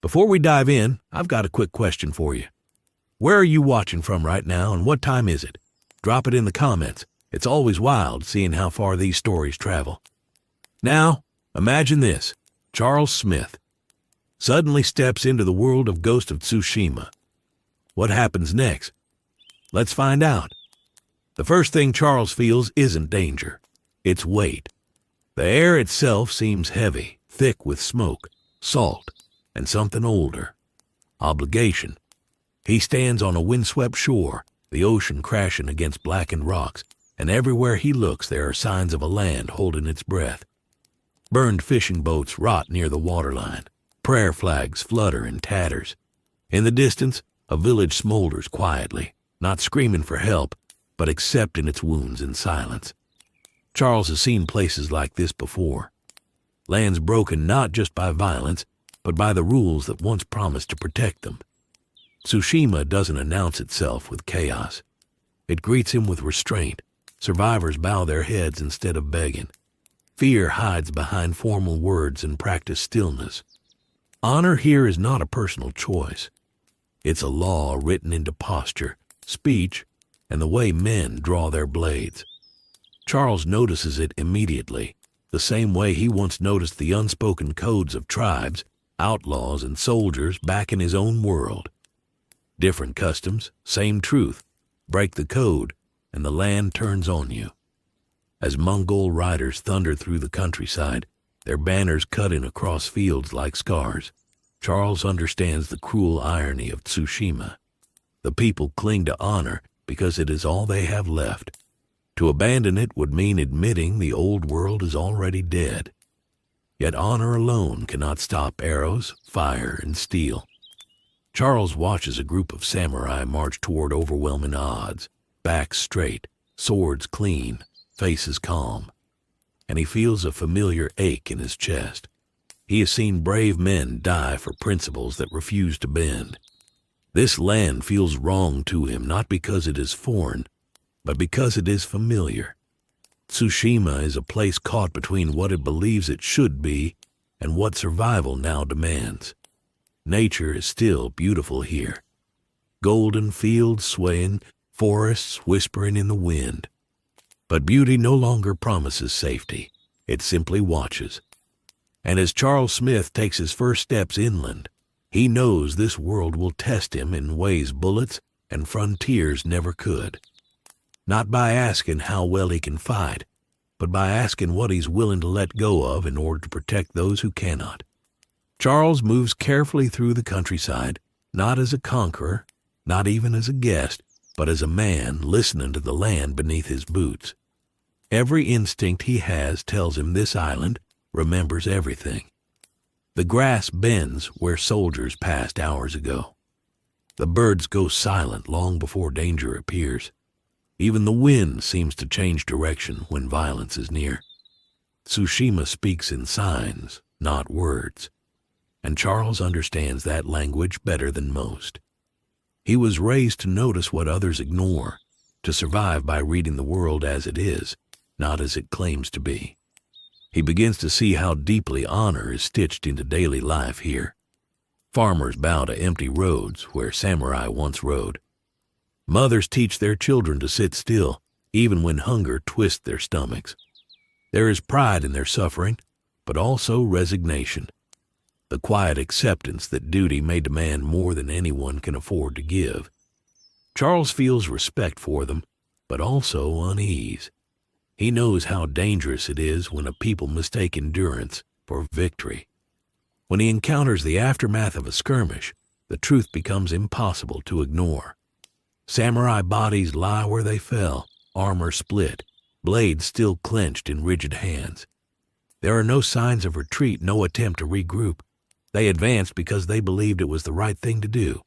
Before we dive in, I've got a quick question for you. Where are you watching from right now, and what time is it? Drop it in the comments. It's always wild seeing how far these stories travel. Now, imagine this. Charles Smith suddenly steps into the world of Ghost of Tsushima. What happens next? Let's find out. The first thing Charles feels isn't danger. It's weight. The air itself seems heavy, thick with smoke, salt, and something older. Obligation. He stands on a windswept shore, the ocean crashing against blackened rocks, and everywhere he looks there are signs of a land holding its breath. Burned fishing boats rot near the waterline. Prayer flags flutter in tatters. In the distance, a village smolders quietly, not screaming for help, but accepting its wounds in silence. Charles has seen places like this before. Lands broken not just by violence, but by the rules that once promised to protect them. Tsushima doesn't announce itself with chaos. It greets him with restraint. Survivors bow their heads instead of begging. Fear hides behind formal words and practiced stillness. Honor here is not a personal choice. It's a law written into posture, speech, and the way men draw their blades. Charles notices it immediately, the same way he once noticed the unspoken codes of tribes, outlaws, and soldiers back in his own world. Different customs, same truth. Break the code, and the land turns on you. As Mongol riders thunder through the countryside, their banners cutting across fields like scars, Charles understands the cruel irony of Tsushima. The people cling to honor because it is all they have left. To abandon it would mean admitting the old world is already dead. Yet honor alone cannot stop arrows, fire, and steel. Charles watches a group of samurai march toward overwhelming odds, backs straight, swords clean, faces calm, and he feels a familiar ache in his chest. He has seen brave men die for principles that refuse to bend. This land feels wrong to him not because it is foreign, but because it is familiar. Tsushima is a place caught between what it believes it should be and what survival now demands. Nature is still beautiful here. Golden fields swaying, forests whispering in the wind. But beauty no longer promises safety. It simply watches. And as Charles Smith takes his first steps inland, he knows this world will test him in ways bullets and frontiers never could. Not by asking how well he can fight, but by asking what he's willing to let go of in order to protect those who cannot. Charles moves carefully through the countryside, not as a conqueror, not even as a guest, but as a man listening to the land beneath his boots. Every instinct he has tells him this island remembers everything. The grass bends where soldiers passed hours ago. The birds go silent long before danger appears. Even the wind seems to change direction when violence is near. Tsushima speaks in signs, not words. And Charles understands that language better than most. He was raised to notice what others ignore, to survive by reading the world as it is, not as it claims to be. He begins to see how deeply honor is stitched into daily life here. Farmers bow to empty roads where samurai once rode. Mothers teach their children to sit still, even when hunger twists their stomachs. There is pride in their suffering, but also resignation. The quiet acceptance that duty may demand more than anyone can afford to give. Charles feels respect for them, but also unease. He knows how dangerous it is when a people mistake endurance for victory. When he encounters the aftermath of a skirmish, the truth becomes impossible to ignore. Samurai bodies lie where they fell, armor split, blades still clenched in rigid hands. There are no signs of retreat, no attempt to regroup. They advanced because they believed it was the right thing to do.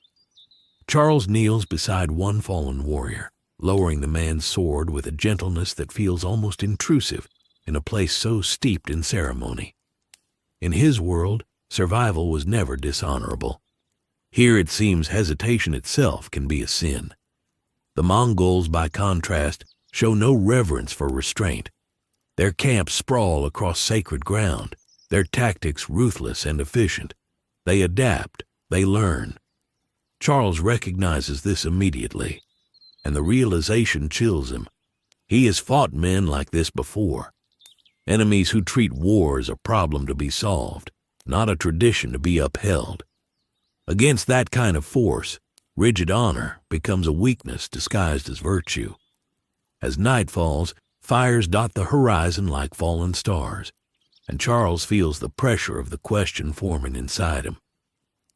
Charles kneels beside one fallen warrior, lowering the man's sword with a gentleness that feels almost intrusive in a place so steeped in ceremony. In his world, survival was never dishonorable. Here it seems hesitation itself can be a sin. The Mongols, by contrast, show no reverence for restraint. Their camps sprawl across sacred ground, their tactics ruthless and efficient. They adapt, they learn. Charles recognizes this immediately, and the realization chills him. He has fought men like this before. Enemies who treat war as a problem to be solved, not a tradition to be upheld. Against that kind of force, rigid honor becomes a weakness disguised as virtue. As night falls, fires dot the horizon like fallen stars, and Charles feels the pressure of the question forming inside him.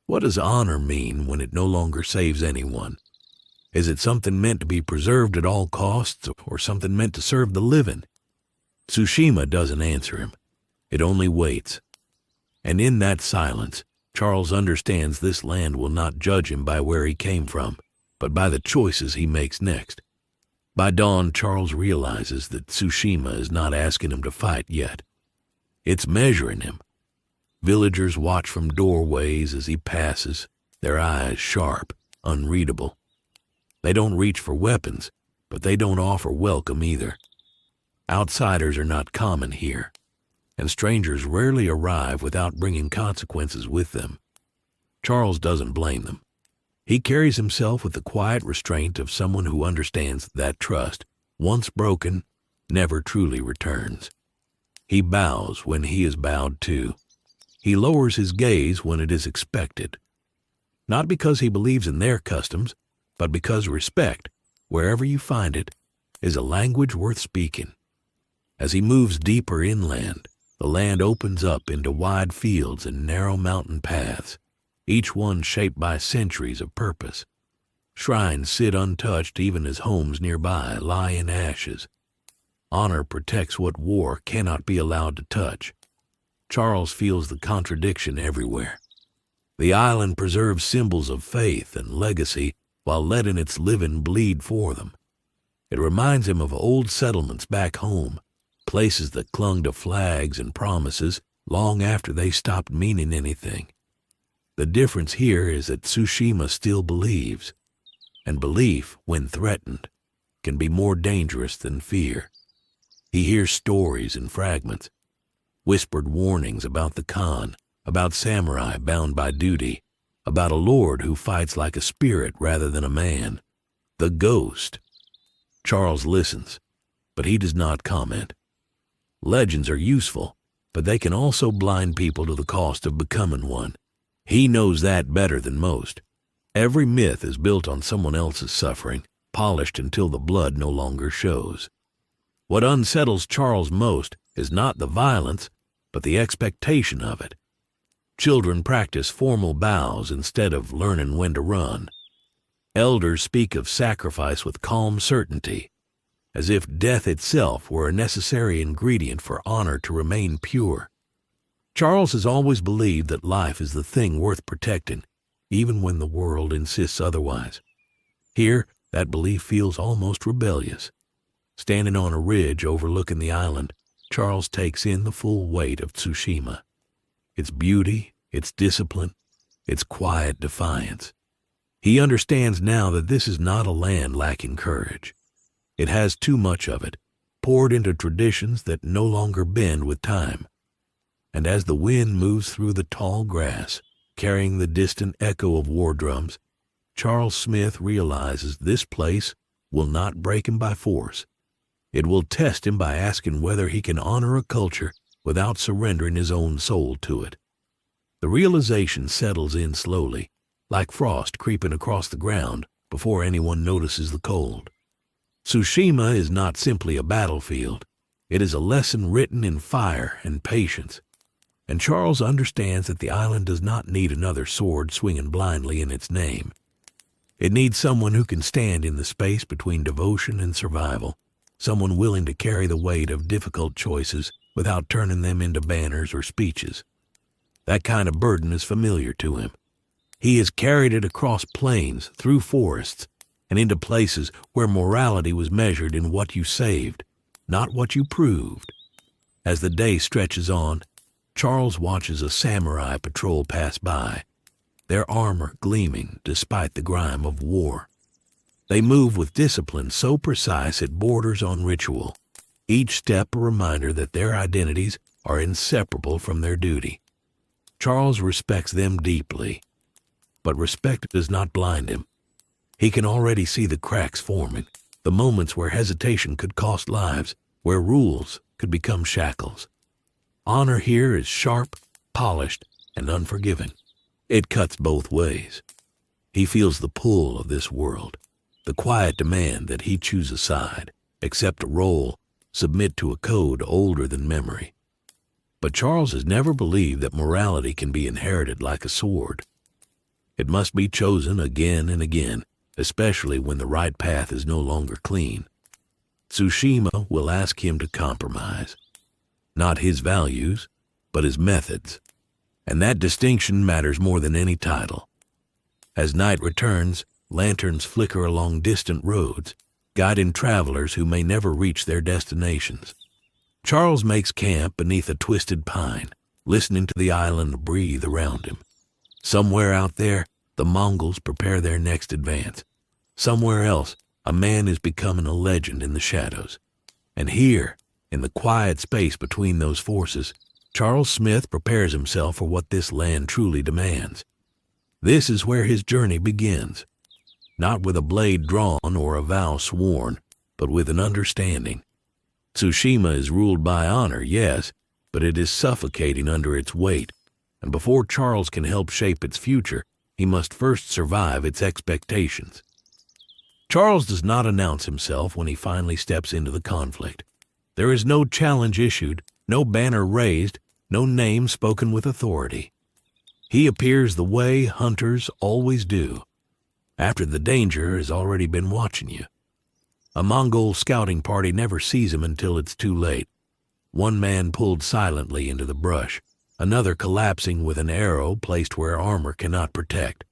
What does honor mean when it no longer saves anyone? Is it something meant to be preserved at all costs, or something meant to serve the living? Tsushima doesn't answer him. It only waits. And in that silence, Charles understands this land will not judge him by where he came from, but by the choices he makes next. By dawn, Charles realizes that Tsushima is not asking him to fight yet. It's measuring him. Villagers watch from doorways as he passes, their eyes sharp, unreadable. They don't reach for weapons, but they don't offer welcome either. Outsiders are not common here, and strangers rarely arrive without bringing consequences with them. Charles doesn't blame them. He carries himself with the quiet restraint of someone who understands that trust, once broken, never truly returns. He bows when he is bowed to. He lowers his gaze when it is expected. Not because he believes in their customs, but because respect, wherever you find it, is a language worth speaking. As he moves deeper inland, the land opens up into wide fields and narrow mountain paths, each one shaped by centuries of purpose. Shrines sit untouched even as homes nearby lie in ashes. Honor protects what war cannot be allowed to touch. Charles feels the contradiction everywhere. The island preserves symbols of faith and legacy while letting its living bleed for them. It reminds him of old settlements back home, places that clung to flags and promises long after they stopped meaning anything. The difference here is that Tsushima still believes, and belief, when threatened, can be more dangerous than fear. He hears stories in fragments, whispered warnings about the Khan, about samurai bound by duty, about a lord who fights like a spirit rather than a man. The ghost. Charles listens, but he does not comment. Legends are useful, but they can also blind people to the cost of becoming one. He knows that better than most. Every myth is built on someone else's suffering, polished until the blood no longer shows. What unsettles Charles most is not the violence, but the expectation of it. Children practice formal bows instead of learning when to run. Elders speak of sacrifice with calm certainty, as if death itself were a necessary ingredient for honor to remain pure. Charles has always believed that life is the thing worth protecting, even when the world insists otherwise. Here, that belief feels almost rebellious. Standing on a ridge overlooking the island, Charles takes in the full weight of Tsushima. Its beauty, its discipline, its quiet defiance. He understands now that this is not a land lacking courage. It has too much of it, poured into traditions that no longer bend with time. And as the wind moves through the tall grass, carrying the distant echo of war drums, Charles Smith realizes this place will not break him by force. It will test him by asking whether he can honor a culture without surrendering his own soul to it. The realization settles in slowly, like frost creeping across the ground before anyone notices the cold. Tsushima is not simply a battlefield. It is a lesson written in fire and patience. And Charles understands that the island does not need another sword swinging blindly in its name. It needs someone who can stand in the space between devotion and survival, someone willing to carry the weight of difficult choices without turning them into banners or speeches. That kind of burden is familiar to him. He has carried it across plains, through forests, and into places where morality was measured in what you saved, not what you proved. As the day stretches on, Charles watches a samurai patrol pass by, their armor gleaming despite the grime of war. They move with discipline so precise it borders on ritual, each step a reminder that their identities are inseparable from their duty. Charles respects them deeply. But respect does not blind him. He can already see the cracks forming, the moments where hesitation could cost lives, where rules could become shackles. Honor here is sharp, polished, and unforgiving. It cuts both ways. He feels the pull of this world, the quiet demand that he choose a side, accept a role, submit to a code older than memory. But Charles has never believed that morality can be inherited like a sword. It must be chosen again and again, especially when the right path is no longer clean. Tsushima will ask him to compromise. Not his values, but his methods. And that distinction matters more than any title. As night returns, lanterns flicker along distant roads, guiding travelers who may never reach their destinations. Charles makes camp beneath a twisted pine, listening to the island breathe around him. Somewhere out there, the Mongols prepare their next advance. Somewhere else, a man is becoming a legend in the shadows. And here, in the quiet space between those forces, Charles Smith prepares himself for what this land truly demands. This is where his journey begins. Not with a blade drawn or a vow sworn, but with an understanding. Tsushima is ruled by honor, yes, but it is suffocating under its weight, and before Charles can help shape its future, he must first survive its expectations. Charles does not announce himself when he finally steps into the conflict. There is no challenge issued, no banner raised, no name spoken with authority. He appears the way hunters always do, after the danger has already been watching you. A Mongol scouting party never sees him until it's too late. One man pulled silently into the brush, another collapsing with an arrow placed where armor cannot protect.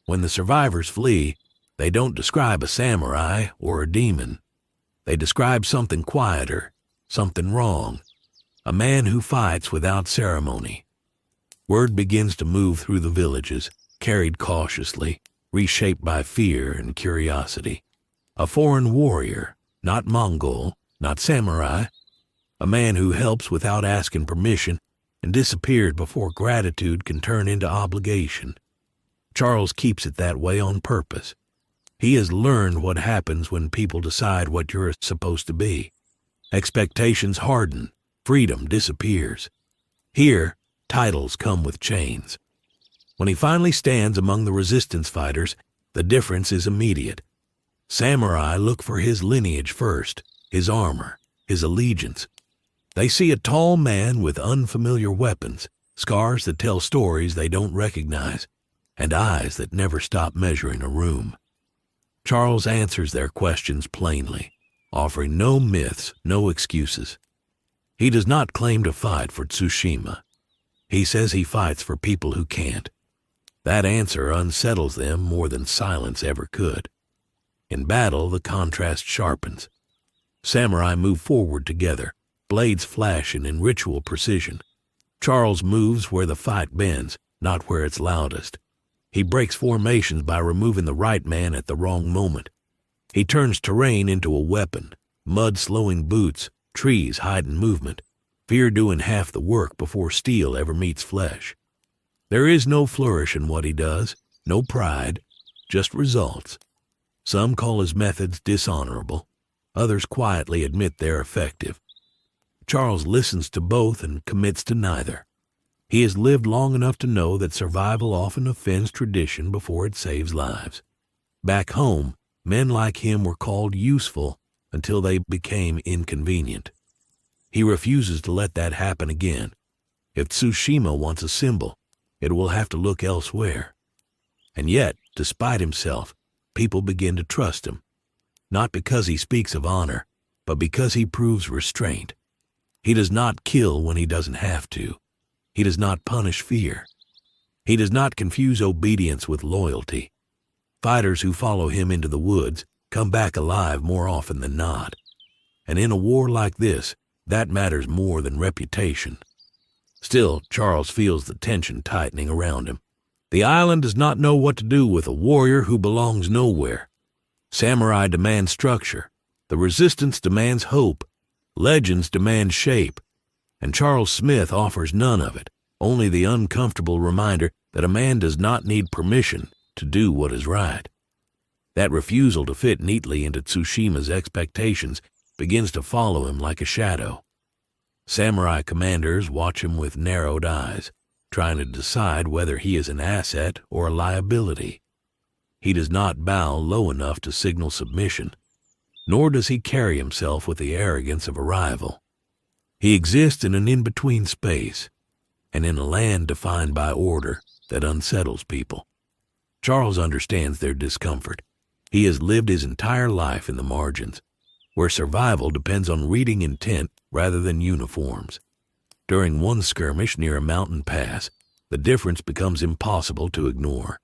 When the survivors flee, they don't describe a samurai or a demon. They describe something quieter, something wrong, a man who fights without ceremony. Word begins to move through the villages, carried cautiously, reshaped by fear and curiosity. A foreign warrior, not Mongol, not samurai, a man who helps without asking permission and disappears before gratitude can turn into obligation. Charles keeps it that way on purpose. He has learned what happens when people decide what you're supposed to be. Expectations harden, freedom disappears. Here, titles come with chains. When he finally stands among the resistance fighters, the difference is immediate. Samurai look for his lineage first, his armor, his allegiance. They see a tall man with unfamiliar weapons, scars that tell stories they don't recognize, and eyes that never stop measuring a room. Charles answers their questions plainly, offering no myths, no excuses. He does not claim to fight for Tsushima. He says he fights for people who can't. That answer unsettles them more than silence ever could. In battle, the contrast sharpens. Samurai move forward together, blades flashing in ritual precision. Charles moves where the fight bends, not where it's loudest. He breaks formations by removing the right man at the wrong moment. He turns terrain into a weapon, mud slowing boots, trees hiding movement, fear doing half the work before steel ever meets flesh. There is no flourish in what he does, no pride, just results. Some call his methods dishonorable. Others quietly admit they're effective. Charles listens to both and commits to neither. He has lived long enough to know that survival often offends tradition before it saves lives. Back home, men like him were called useful until they became inconvenient. He refuses to let that happen again. If Tsushima wants a symbol, it will have to look elsewhere. And yet, despite himself, people begin to trust him, not because he speaks of honor, but because he proves restraint. He does not kill when he doesn't have to. He does not punish fear. He does not confuse obedience with loyalty. Fighters who follow him into the woods come back alive more often than not. And in a war like this, that matters more than reputation. Still, Charles feels the tension tightening around him. The island does not know what to do with a warrior who belongs nowhere. Samurai demand structure. The resistance demands hope. Legends demand shape. And Charles Smith offers none of it. only the uncomfortable reminder that a man does not need permission to do what is right. That refusal to fit neatly into Tsushima's expectations begins to follow him like a shadow. Samurai commanders watch him with narrowed eyes, trying to decide whether he is an asset or a liability. He does not bow low enough to signal submission, nor does he carry himself with the arrogance of a rival. He exists in an in-between space, and in a land defined by order that unsettles people. Charles understands their discomfort. He has lived his entire life in the margins, where survival depends on reading intent rather than uniforms. During one skirmish near a mountain pass, the difference becomes impossible to ignore.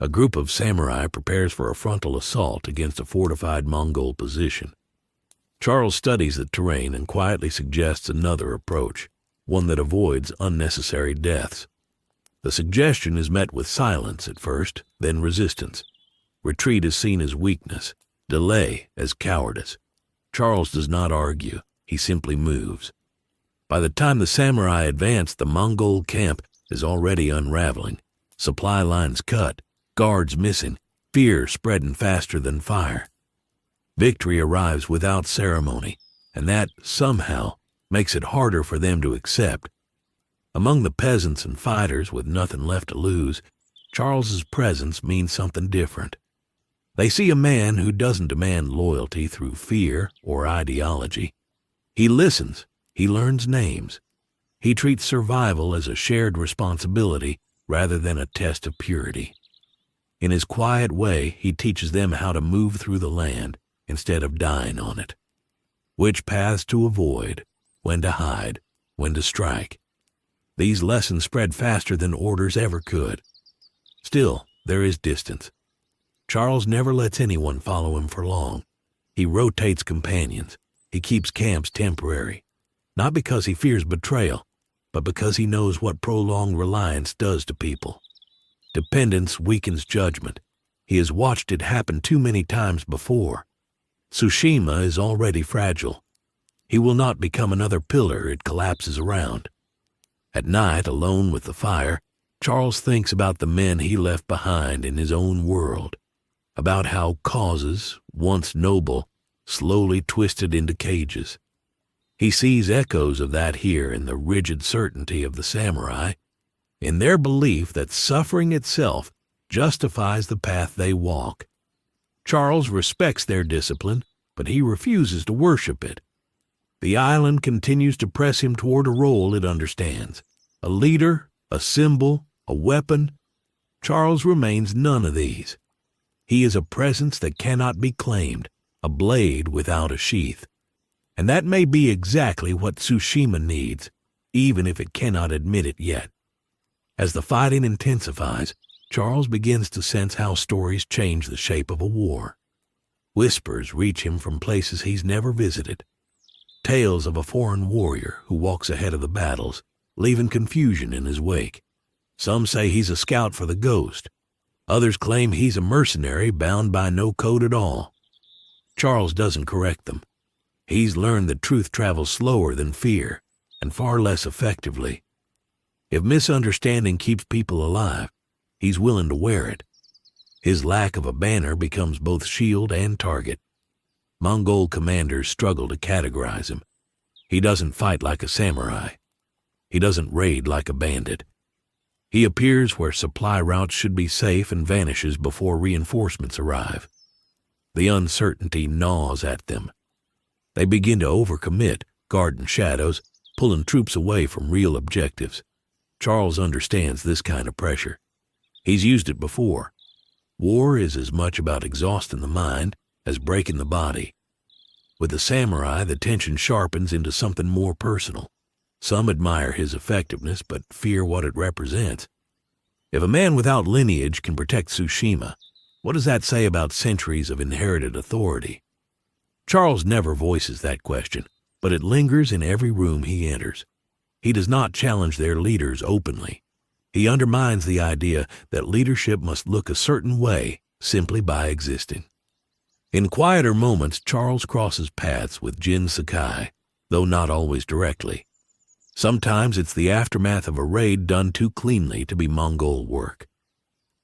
A group of samurai prepares for a frontal assault against a fortified Mongol position. Charles studies the terrain and quietly suggests another approach, one that avoids unnecessary deaths. The suggestion is met with silence at first, then resistance. Retreat is seen as weakness, delay as cowardice. Charles does not argue, he simply moves. By the time the samurai advance, the Mongol camp is already unraveling. Supply lines cut, guards missing, fear spreading faster than fire. Victory arrives without ceremony, and that, somehow, makes it harder for them to accept. Among the peasants and fighters with nothing left to lose, Charles's presence means something different. They see a man who doesn't demand loyalty through fear or ideology. He listens, he learns names. He treats survival as a shared responsibility rather than a test of purity. In his quiet way, he teaches them how to move through the land instead of dying on it. Which paths to avoid, when to hide, when to strike. These lessons spread faster than orders ever could. Still, there is distance. Charles never lets anyone follow him for long. He rotates companions. He keeps camps temporary, not because he fears betrayal, but because he knows what prolonged reliance does to people. Dependence weakens judgment. He has watched it happen too many times before. Tsushima is already fragile. He will not become another pillar it collapses around. At night, alone with the fire, Charles thinks about the men he left behind in his own world, about how causes, once noble, slowly twisted into cages. He sees echoes of that here in the rigid certainty of the samurai, in their belief that suffering itself justifies the path they walk. Charles respects their discipline, but he refuses to worship it. The island continues to press him toward a role it understands, a leader, a symbol, a weapon. Charles remains none of these. He is a presence that cannot be claimed, a blade without a sheath. And that may be exactly what Tsushima needs, even if it cannot admit it yet. As the fighting intensifies, Charles begins to sense how stories change the shape of a war. Whispers reach him from places he's never visited. Tales of a foreign warrior who walks ahead of the battles, leaving confusion in his wake. Some say he's a scout for the Ghost. Others claim he's a mercenary bound by no code at all. Charles doesn't correct them. He's learned that truth travels slower than fear, and far less effectively. If misunderstanding keeps people alive, he's willing to wear it. His lack of a banner becomes both shield and target. Mongol commanders struggle to categorize him. He doesn't fight like a samurai. He doesn't raid like a bandit. He appears where supply routes should be safe and vanishes before reinforcements arrive. The uncertainty gnaws at them. They begin to overcommit, guarding shadows, pulling troops away from real objectives. Charles understands this kind of pressure. He's used it before. War is as much about exhausting the mind as breaking the body. With the samurai, the tension sharpens into something more personal. Some admire his effectiveness, but fear what it represents. If a man without lineage can protect Tsushima, what does that say about centuries of inherited authority? Charles never voices that question, but it lingers in every room he enters. He does not challenge their leaders openly. He undermines the idea that leadership must look a certain way simply by existing. In quieter moments, Charles crosses paths with Jin Sakai, though not always directly. Sometimes it's the aftermath of a raid done too cleanly to be Mongol work.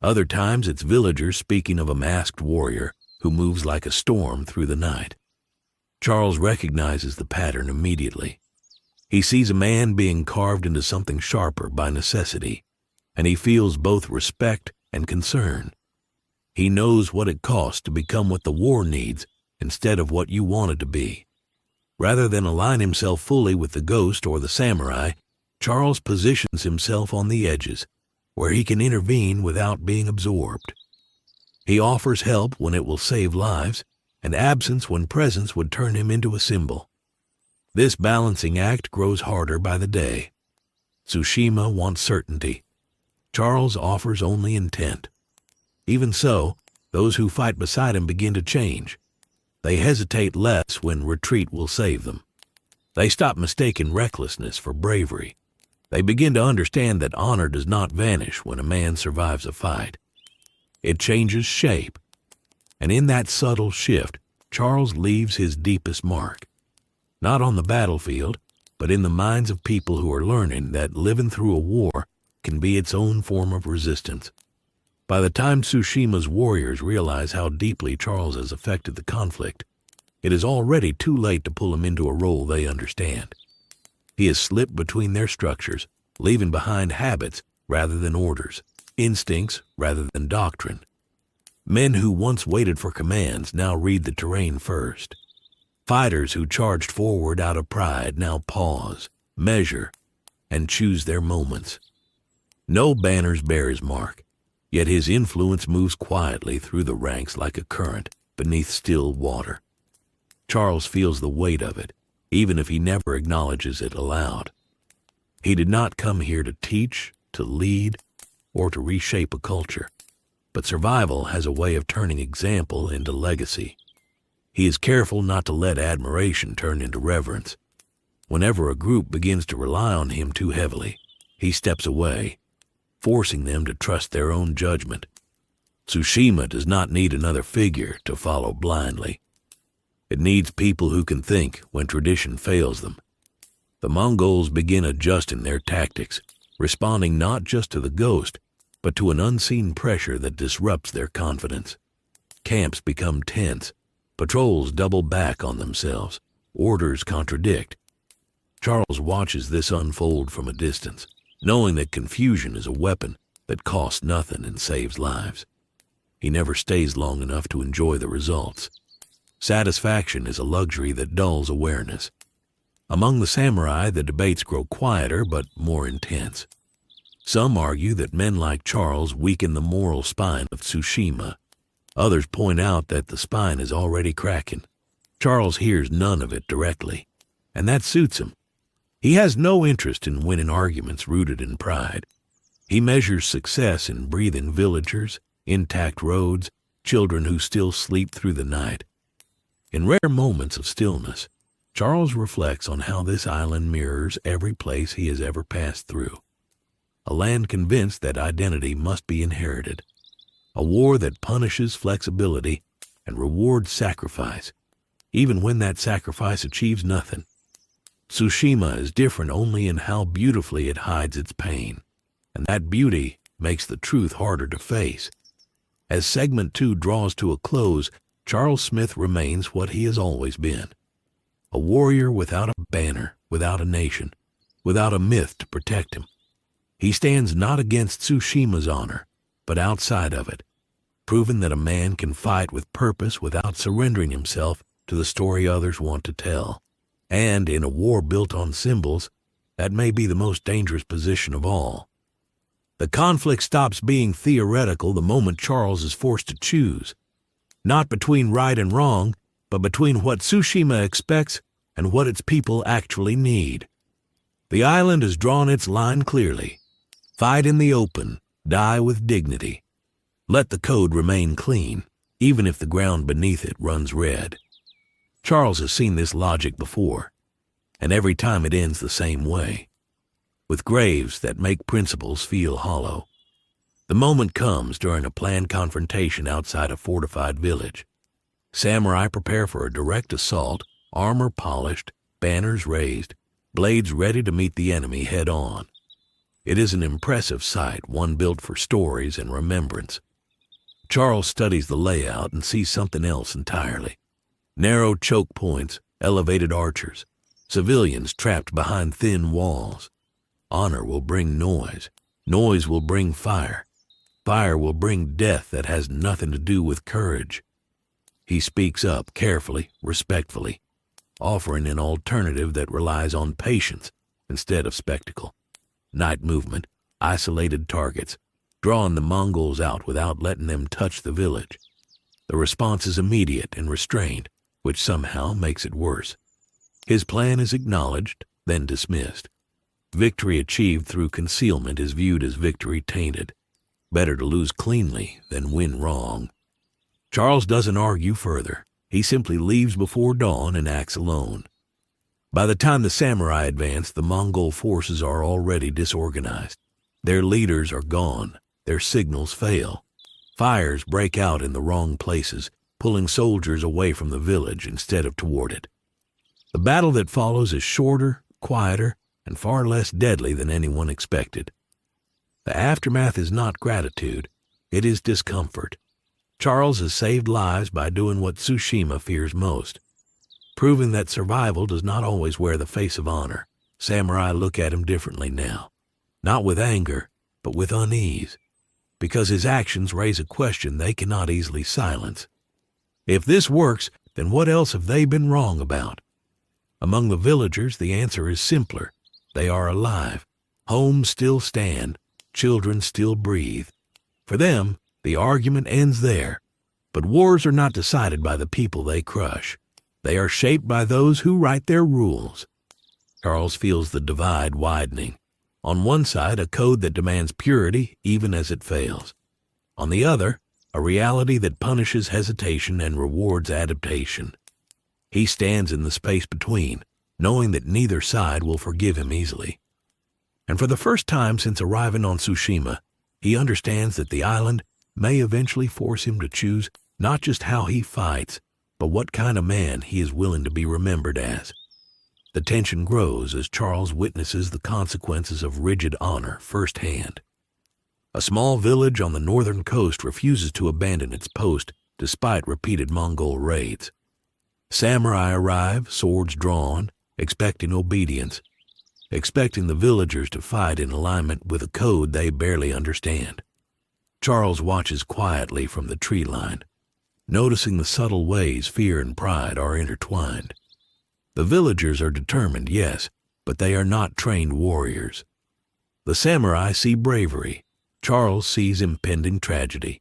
Other times it's villagers speaking of a masked warrior who moves like a storm through the night. Charles recognizes the pattern immediately. He sees a man being carved into something sharper by necessity, and he feels both respect and concern. He knows what it costs to become what the war needs instead of what you wanted to be. Rather than align himself fully with the ghost or the samurai, Charles positions himself on the edges, where he can intervene without being absorbed. He offers help when it will save lives, and absence when presence would turn him into a symbol. This balancing act grows harder by the day. Tsushima wants certainty. Charles offers only intent. Even so, those who fight beside him begin to change. They hesitate less when retreat will save them. They stop mistaking recklessness for bravery. They begin to understand that honor does not vanish when a man survives a fight. It changes shape. And in that subtle shift, Charles leaves his deepest mark. Not on the battlefield, but in the minds of people who are learning that living through a war can be its own form of resistance. By the time Tsushima's warriors realize how deeply Charles has affected the conflict, it is already too late to pull him into a role they understand. He has slipped between their structures, leaving behind habits rather than orders, instincts rather than doctrine. Men who once waited for commands now read the terrain first. Fighters who charged forward out of pride now pause, measure, and choose their moments. No banners bear his mark, yet his influence moves quietly through the ranks like a current beneath still water. Charles feels the weight of it, even if he never acknowledges it aloud. He did not come here to teach, to lead, or to reshape a culture, but survival has a way of turning example into legacy. He is careful not to let admiration turn into reverence. Whenever a group begins to rely on him too heavily, he steps away, forcing them to trust their own judgment. Tsushima does not need another figure to follow blindly. It needs people who can think when tradition fails them. The Mongols begin adjusting their tactics, responding not just to the ghost, but to an unseen pressure that disrupts their confidence. Camps become tense. Patrols double back on themselves. Orders contradict. Charles watches this unfold from a distance, knowing that confusion is a weapon that costs nothing and saves lives. He never stays long enough to enjoy the results. Satisfaction is a luxury that dulls awareness. Among the samurai, the debates grow quieter but more intense. Some argue that men like Charles weaken the moral spine of Tsushima. Others point out that the spine is already cracking. Charles hears none of it directly, and that suits him. He has no interest in winning arguments rooted in pride. He measures success in breathing villagers, intact roads, children who still sleep through the night. In rare moments of stillness, Charles reflects on how this island mirrors every place he has ever passed through. A land convinced that identity must be inherited. A war that punishes flexibility and rewards sacrifice, even when that sacrifice achieves nothing. Tsushima is different only in how beautifully it hides its pain, and that beauty makes the truth harder to face. As segment 2 draws to a close, Charles Smith remains what he has always been. A warrior without a banner, without a nation, without a myth to protect him. He stands not against Tsushima's honor, but outside of it, proving that a man can fight with purpose without surrendering himself to the story others want to tell. And in a war built on symbols, that may be the most dangerous position of all. The conflict stops being theoretical the moment Charles is forced to choose, not between right and wrong, but between what Tsushima expects and what its people actually need. The island has drawn its line clearly. Fight in the open, die with dignity. Let the code remain clean, even if the ground beneath it runs red. Charles has seen this logic before, and every time it ends the same way, with graves that make principles feel hollow. The moment comes during a planned confrontation outside a fortified village. Samurai prepare for a direct assault, armor polished, banners raised. blades ready to meet the enemy head-on. It is an impressive sight, one built for stories and remembrance. Charles studies the layout and sees something else entirely. Narrow choke points, elevated archers, civilians trapped behind thin walls. Honor will bring noise. Noise will bring fire. Fire will bring death that has nothing to do with courage. He speaks up carefully, respectfully, offering an alternative that relies on patience instead of spectacle. Night movement, isolated targets, drawing the Mongols out without letting them touch the village. The response is immediate and restrained, which somehow makes it worse. His plan is acknowledged, then dismissed. Victory achieved through concealment is viewed as victory tainted. Better to lose cleanly than win wrong. Charles doesn't argue further. He simply leaves before dawn and acts alone. By the time the samurai advance, the Mongol forces are already disorganized. Their leaders are gone. Their signals fail. Fires break out in the wrong places, pulling soldiers away from the village instead of toward it. The battle that follows is shorter, quieter, and far less deadly than anyone expected. The aftermath is not gratitude, it is discomfort. Charles has saved lives by doing what Tsushima fears most, proving that survival does not always wear the face of honor. Samurai look at him differently now, not with anger, but with unease, because his actions raise a question they cannot easily silence. If this works, then what else have they been wrong about? Among the villagers, the answer is simpler. They are alive. Homes still stand. Children still breathe. For them, the argument ends there. But wars are not decided by the people they crush. They are shaped by those who write their rules. Charles feels the divide widening. On one side, a code that demands purity even as it fails. On the other, a reality that punishes hesitation and rewards adaptation. He stands in the space between, knowing that neither side will forgive him easily. And for the first time since arriving on Tsushima, he understands that the island may eventually force him to choose not just how he fights, but what kind of man he is willing to be remembered as. The tension grows as Charles witnesses the consequences of rigid honor firsthand. A small village on the northern coast refuses to abandon its post despite repeated Mongol raids. Samurai arrive, swords drawn, expecting obedience, expecting the villagers to fight in alignment with a code they barely understand. Charles watches quietly from the tree line, noticing the subtle ways fear and pride are intertwined. The villagers are determined, yes, but they are not trained warriors. The samurai see bravery. Charles sees impending tragedy.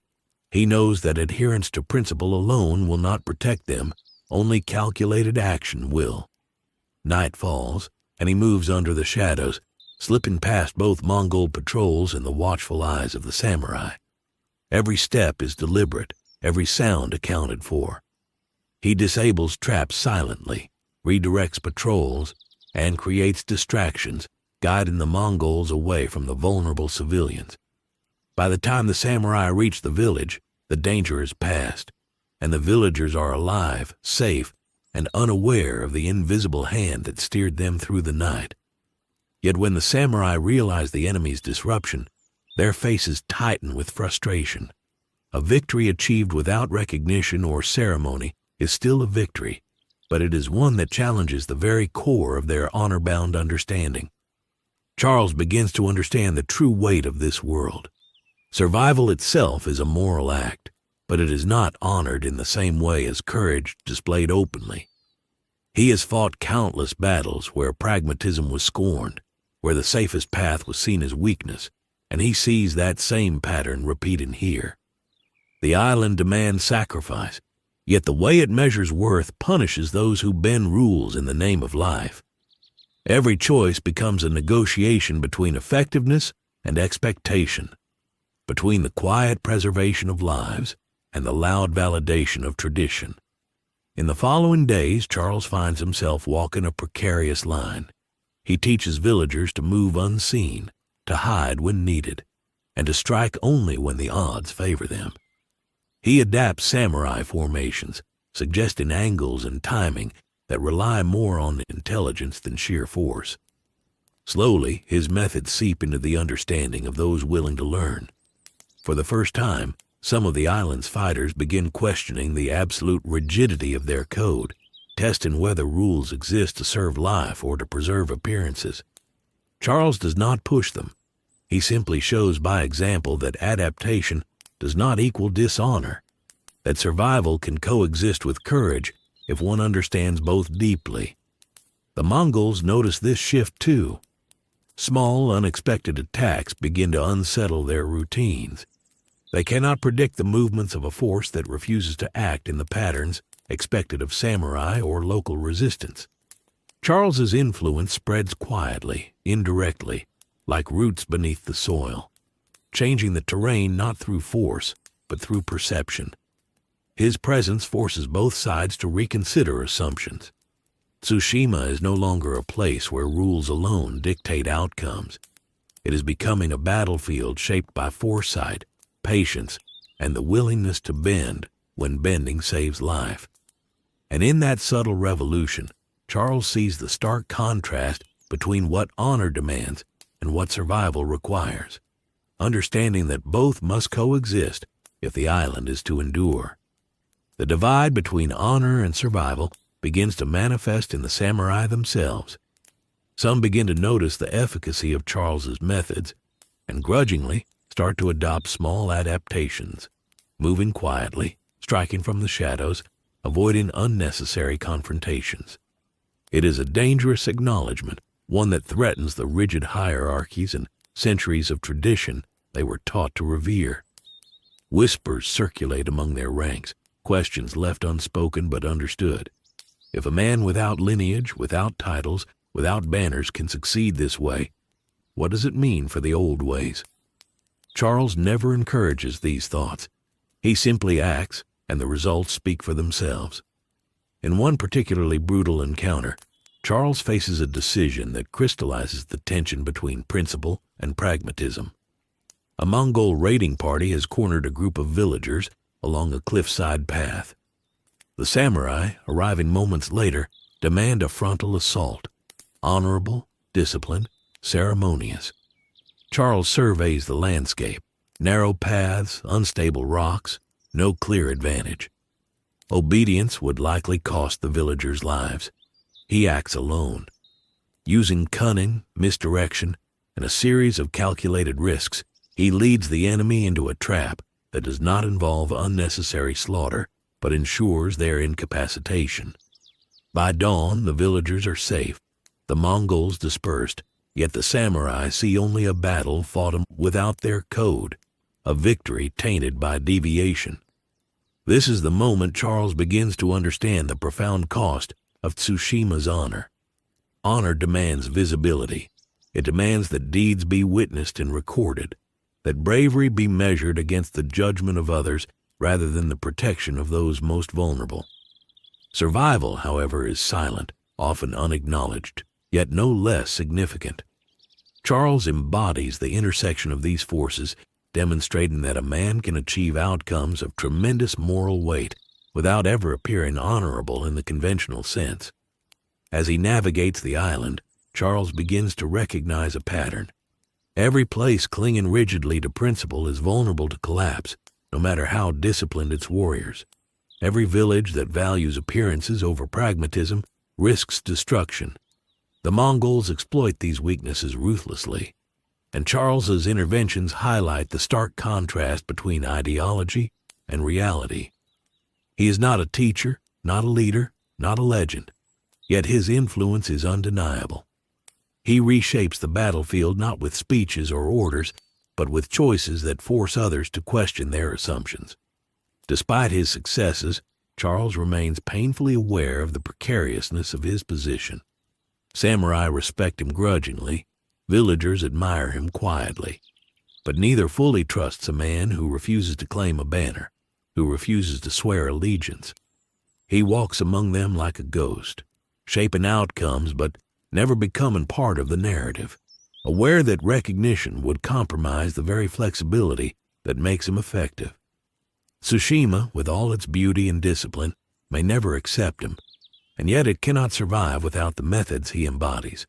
He knows that adherence to principle alone will not protect them, only calculated action will. Night falls, and he moves under the shadows, slipping past both Mongol patrols and the watchful eyes of the samurai. Every step is deliberate, every sound accounted for. He disables traps silently, redirects patrols, and creates distractions, guiding the Mongols away from the vulnerable civilians. By the time the samurai reach the village, the danger is past, and the villagers are alive, safe, and unaware of the invisible hand that steered them through the night. Yet when the samurai realize the enemy's disruption, their faces tighten with frustration. A victory achieved without recognition or ceremony is still a victory, but it is one that challenges the very core of their honor-bound understanding. Charles begins to understand the true weight of this world. Survival itself is a moral act, but it is not honored in the same way as courage displayed openly. He has fought countless battles where pragmatism was scorned, where the safest path was seen as weakness, and he sees that same pattern repeated here. The island demands sacrifice, yet the way it measures worth punishes those who bend rules in the name of life. Every choice becomes a negotiation between effectiveness and expectation, between the quiet preservation of lives and the loud validation of tradition. In the following days, Charles finds himself walking a precarious line. He teaches villagers to move unseen, to hide when needed, and to strike only when the odds favor them. He adapts samurai formations, suggesting angles and timing that rely more on intelligence than sheer force. Slowly, his methods seep into the understanding of those willing to learn. For the first time, some of the island's fighters begin questioning the absolute rigidity of their code, testing whether rules exist to serve life or to preserve appearances. Charles does not push them. He simply shows by example that adaptation does not equal dishonor, that survival can coexist with courage if one understands both deeply. The Mongols notice this shift too. Small, unexpected attacks begin to unsettle their routines. They cannot predict the movements of a force that refuses to act in the patterns expected of samurai or local resistance. Charles's influence spreads quietly, indirectly, like roots beneath the soil, changing the terrain not through force, but through perception. His presence forces both sides to reconsider assumptions. Tsushima is no longer a place where rules alone dictate outcomes. It is becoming a battlefield shaped by foresight, patience, and the willingness to bend when bending saves life. And in that subtle revolution, Charles sees the stark contrast between what honor demands and what survival requires, understanding that both must coexist if the island is to endure. The divide between honor and survival begins to manifest in the samurai themselves. Some begin to notice the efficacy of Charles's methods and grudgingly start to adopt small adaptations, moving quietly, striking from the shadows, avoiding unnecessary confrontations. It is a dangerous acknowledgement, one that threatens the rigid hierarchies and centuries of tradition they were taught to revere. Whispers circulate among their ranks, questions left unspoken but understood. If a man without lineage, without titles, without banners can succeed this way, what does it mean for the old ways? Charles never encourages these thoughts. He simply acts, and the results speak for themselves. In one particularly brutal encounter, Charles faces a decision that crystallizes the tension between principle and pragmatism. A Mongol raiding party has cornered a group of villagers along a cliffside path. The samurai, arriving moments later, demand a frontal assault, honorable, disciplined, ceremonious. Charles surveys the landscape, narrow paths, unstable rocks, no clear advantage. Obedience would likely cost the villagers' lives. He acts alone. Using cunning, misdirection, and a series of calculated risks, he leads the enemy into a trap that does not involve unnecessary slaughter, but ensures their incapacitation. By dawn, the villagers are safe, the Mongols dispersed, yet the samurai see only a battle fought without their code, a victory tainted by deviation. This is the moment Charles begins to understand the profound cost of Tsushima's honor. Honor demands visibility. It demands that deeds be witnessed and recorded, that bravery be measured against the judgment of others rather than the protection of those most vulnerable. Survival, however, is silent, often unacknowledged, yet no less significant. Charles embodies the intersection of these forces, demonstrating that a man can achieve outcomes of tremendous moral weight without ever appearing honorable in the conventional sense. As he navigates the island, Charles begins to recognize a pattern. Every place clinging rigidly to principle is vulnerable to collapse, no matter how disciplined its warriors. Every village that values appearances over pragmatism risks destruction. The Mongols exploit these weaknesses ruthlessly, and Charles's interventions highlight the stark contrast between ideology and reality. He is not a teacher, not a leader, not a legend, yet his influence is undeniable. He reshapes the battlefield not with speeches or orders, but with choices that force others to question their assumptions. Despite his successes, Charles remains painfully aware of the precariousness of his position. Samurai respect him grudgingly, villagers admire him quietly, but neither fully trusts a man who refuses to claim a banner, who refuses to swear allegiance. He walks among them like a ghost, shaping outcomes but never becoming part of the narrative, aware that recognition would compromise the very flexibility that makes him effective. Tsushima, with all its beauty and discipline, may never accept him, and yet it cannot survive without the methods he embodies.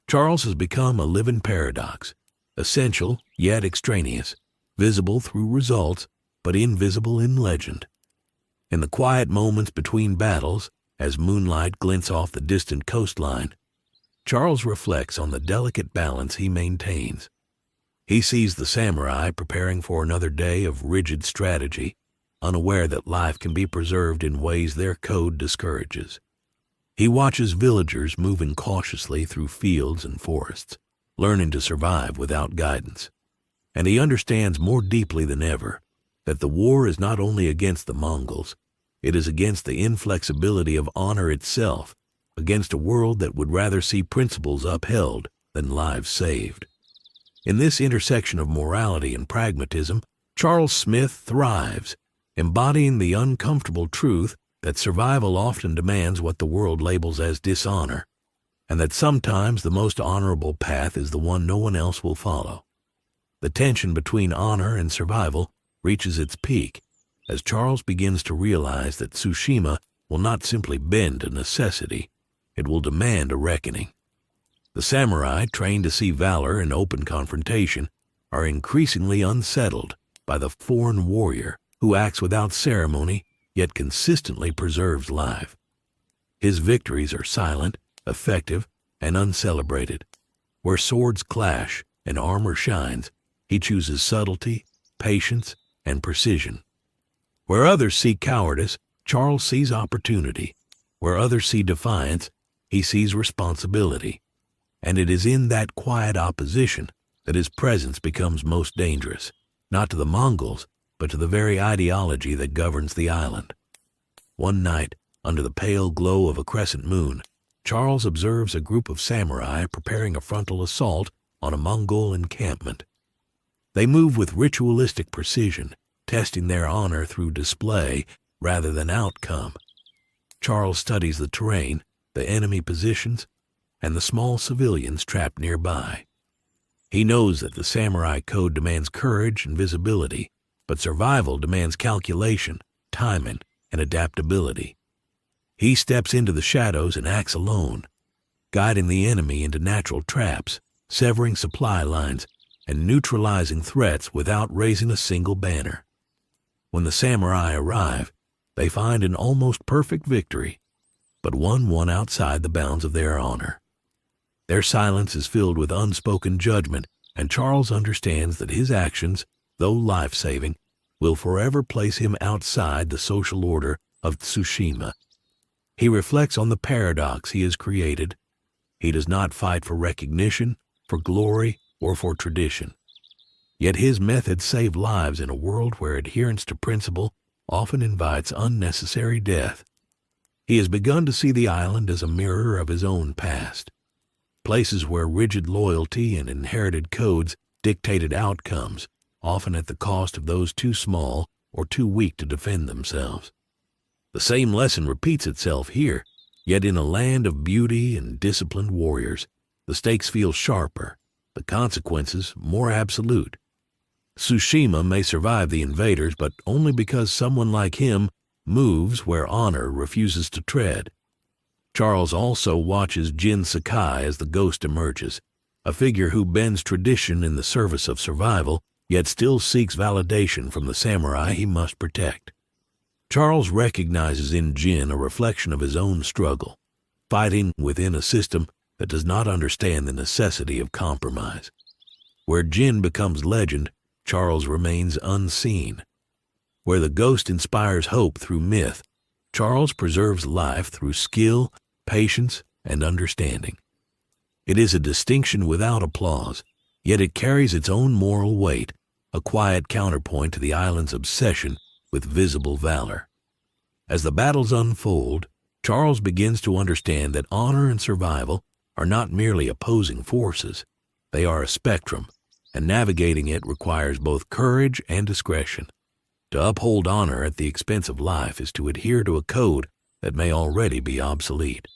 Charles has become a living paradox, essential yet extraneous, visible through results but invisible in legend. In the quiet moments between battles, as moonlight glints off the distant coastline, Charles reflects on the delicate balance he maintains. He sees the samurai preparing for another day of rigid strategy, unaware that life can be preserved in ways their code discourages. He watches villagers moving cautiously through fields and forests, learning to survive without guidance. And he understands more deeply than ever that the war is not only against the Mongols, it is against the inflexibility of honor itself, against a world that would rather see principles upheld than lives saved. In this intersection of morality and pragmatism, Charles Smith thrives, embodying the uncomfortable truth that survival often demands what the world labels as dishonor, and that sometimes the most honorable path is the one no one else will follow. The tension between honor and survival reaches its peak as Charles begins to realize that Tsushima will not simply bend to necessity, it will demand a reckoning. The samurai, trained to see valor in open confrontation, are increasingly unsettled by the foreign warrior who acts without ceremony yet consistently preserves life. His victories are silent, effective, and uncelebrated. Where swords clash and armor shines, he chooses subtlety, patience, and precision. Where others see cowardice, Charles sees opportunity. Where others see defiance, he sees responsibility. And it is in that quiet opposition that his presence becomes most dangerous, not to the Mongols, but to the very ideology that governs the island. One night, under the pale glow of a crescent moon, Charles observes a group of samurai preparing a frontal assault on a Mongol encampment. They move with ritualistic precision, testing their honor through display rather than outcome. Charles studies the terrain, the enemy positions, and the small civilians trapped nearby. He knows that the samurai code demands courage and visibility, but survival demands calculation, timing, and adaptability. He steps into the shadows and acts alone, guiding the enemy into natural traps, severing supply lines, and neutralizing threats without raising a single banner. When the samurai arrive, they find an almost perfect victory, but one won outside the bounds of their honor. Their silence is filled with unspoken judgment, and Charles understands that his actions, though life-saving, will forever place him outside the social order of Tsushima. He reflects on the paradox he has created. He does not fight for recognition, for glory, or for tradition. Yet his methods save lives in a world where adherence to principle often invites unnecessary death. He has begun to see the island as a mirror of his own past. Places where rigid loyalty and inherited codes dictated outcomes, often at the cost of those too small or too weak to defend themselves. The same lesson repeats itself here, yet in a land of beauty and disciplined warriors, the stakes feel sharper, the consequences more absolute. Tsushima may survive the invaders, but only because someone like him moves where honor refuses to tread. Charles also watches Jin Sakai as the ghost emerges, a figure who bends tradition in the service of survival, yet still seeks validation from the samurai he must protect. Charles recognizes in Jin a reflection of his own struggle, fighting within a system that does not understand the necessity of compromise. Where Jin becomes legend, Charles remains unseen. Where the ghost inspires hope through myth, Charles preserves life through skill, patience, and understanding. It is a distinction without applause, yet it carries its own moral weight, a quiet counterpoint to the island's obsession with visible valor. As the battles unfold, Charles begins to understand that honor and survival are not merely opposing forces. They are a spectrum, and navigating it requires both courage and discretion. To uphold honor at the expense of life is to adhere to a code that may already be obsolete.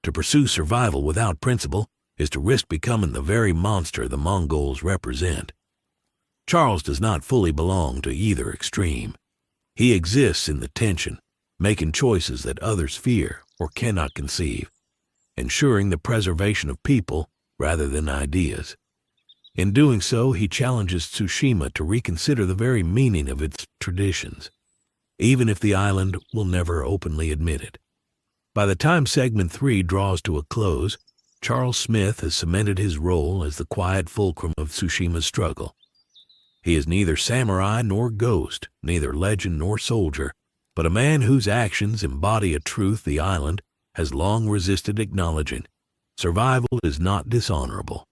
To pursue survival without principle is to risk becoming the very monster the Mongols represent. Charles does not fully belong to either extreme. He exists in the tension, making choices that others fear or cannot conceive, ensuring the preservation of people rather than ideas. In doing so, he challenges Tsushima to reconsider the very meaning of its traditions, even if the island will never openly admit it. By the time Segment 3 draws to a close, Charles Smith has cemented his role as the quiet fulcrum of Tsushima's struggle. He is neither samurai nor ghost, neither legend nor soldier, but a man whose actions embody a truth the island has long resisted acknowledging. Survival is not dishonorable,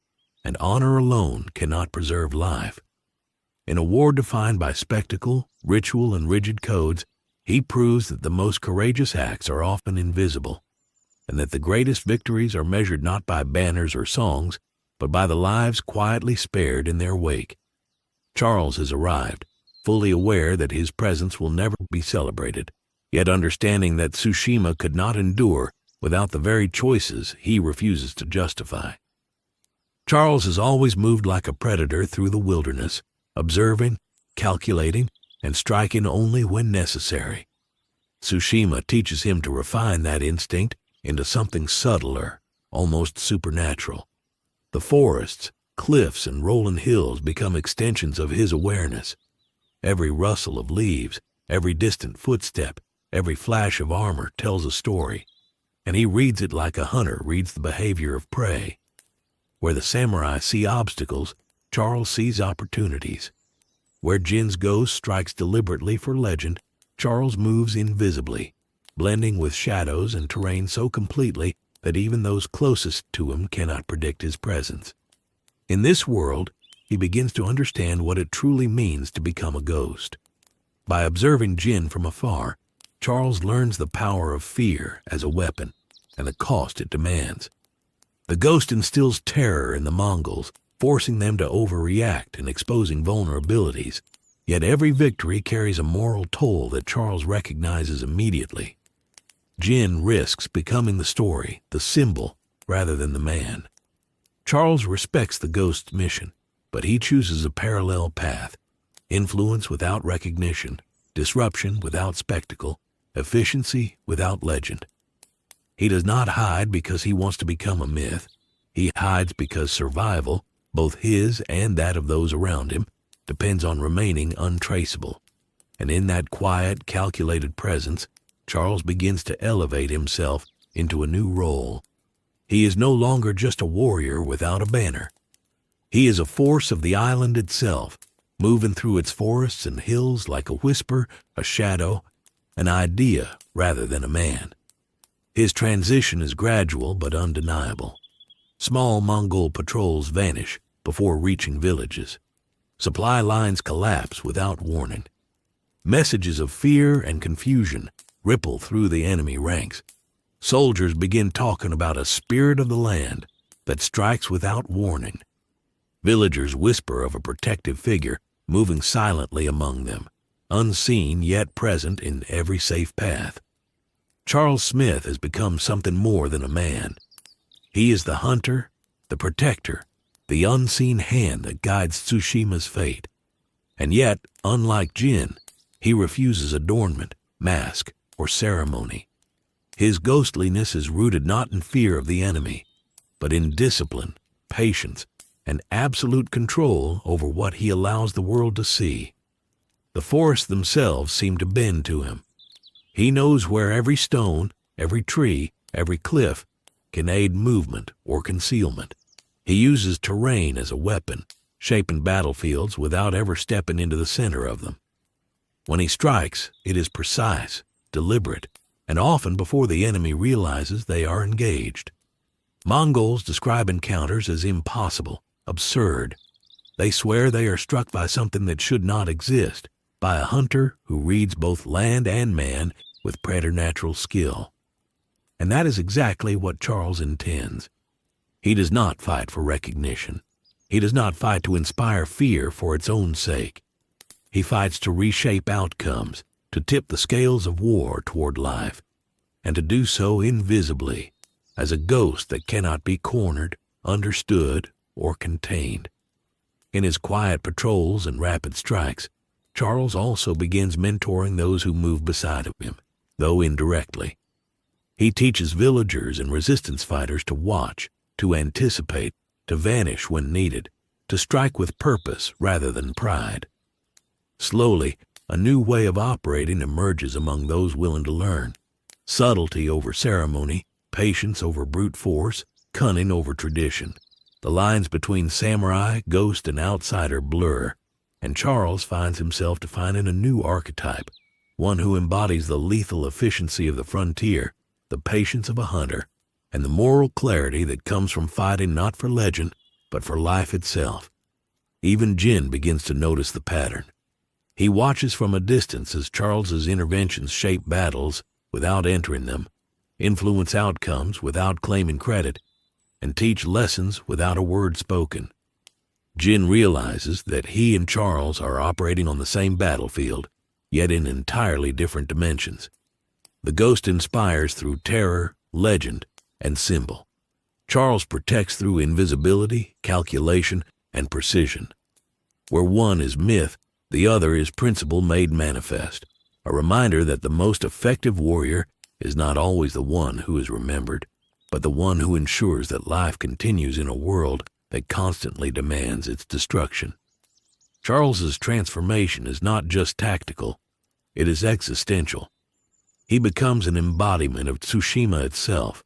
and honor alone cannot preserve life. In a war defined by spectacle, ritual, and rigid codes, he proves that the most courageous acts are often invisible, and that the greatest victories are measured not by banners or songs, but by the lives quietly spared in their wake. Charles has arrived, fully aware that his presence will never be celebrated, yet understanding that Tsushima could not endure without the very choices he refuses to justify. Charles has always moved like a predator through the wilderness, observing, calculating, and striking only when necessary. Tsushima teaches him to refine that instinct into something subtler, almost supernatural. The forests, cliffs, and rolling hills become extensions of his awareness. Every rustle of leaves, every distant footstep, every flash of armor tells a story, and he reads it like a hunter reads the behavior of prey. Where the samurai see obstacles, Charles sees opportunities. Where Jin's ghost strikes deliberately for legend, Charles moves invisibly, blending with shadows and terrain so completely that even those closest to him cannot predict his presence. In this world, he begins to understand what it truly means to become a ghost. By observing Jin from afar, Charles learns the power of fear as a weapon and the cost it demands. The ghost instills terror in the Mongols, forcing them to overreact and exposing vulnerabilities. Yet every victory carries a moral toll that Charles recognizes immediately. Jin risks becoming the story, the symbol, rather than the man. Charles respects the ghost's mission, but he chooses a parallel path: influence without recognition, disruption without spectacle, efficiency without legend. He does not hide because he wants to become a myth. He hides because survival, both his and that of those around him, depends on remaining untraceable. And in that quiet, calculated presence, Charles begins to elevate himself into a new role. He is no longer just a warrior without a banner. He is a force of the island itself, moving through its forests and hills like a whisper, a shadow, an idea rather than a man. His transition is gradual but undeniable. Small Mongol patrols vanish before reaching villages. Supply lines collapse without warning. Messages of fear and confusion ripple through the enemy ranks. Soldiers begin talking about a spirit of the land that strikes without warning. Villagers whisper of a protective figure moving silently among them, unseen yet present in every safe path. Charles Smith has become something more than a man. He is the hunter, the protector, the unseen hand that guides Tsushima's fate. And yet, unlike Jin, he refuses adornment, mask, or ceremony. His ghostliness is rooted not in fear of the enemy, but in discipline, patience, and absolute control over what he allows the world to see. The forests themselves seem to bend to him. He knows where every stone, every tree, every cliff can aid movement or concealment. He uses terrain as a weapon, shaping battlefields without ever stepping into the center of them. When he strikes, it is precise, deliberate, and often before the enemy realizes they are engaged. Mongols describe encounters as impossible, absurd. They swear they are struck by something that should not exist, by a hunter who reads both land and man with preternatural skill. And that is exactly what Charles intends. He does not fight for recognition. He does not fight to inspire fear for its own sake. He fights to reshape outcomes, to tip the scales of war toward life, and to do so invisibly, as a ghost that cannot be cornered, understood, or contained. In his quiet patrols and rapid strikes, Charles also begins mentoring those who move beside of him, though indirectly. He teaches villagers and resistance fighters to watch, to anticipate, to vanish when needed, to strike with purpose rather than pride. Slowly, a new way of operating emerges among those willing to learn. Subtlety over ceremony, patience over brute force, cunning over tradition. The lines between samurai, ghost, and outsider blur, and Charles finds himself defining a new archetype, one who embodies the lethal efficiency of the frontier, the patience of a hunter, and the moral clarity that comes from fighting not for legend, but for life itself. Even Jin begins to notice the pattern. He watches from a distance as Charles's interventions shape battles without entering them, influence outcomes without claiming credit, and teach lessons without a word spoken. Jin realizes that he and Charles are operating on the same battlefield, yet in entirely different dimensions. The ghost inspires through terror, legend, and symbol. Charles protects through invisibility, calculation, and precision. Where one is myth, the other is principle made manifest, a reminder that the most effective warrior is not always the one who is remembered, but the one who ensures that life continues in a world that constantly demands its destruction. Charles's transformation is not just tactical, it is existential. He becomes an embodiment of Tsushima itself,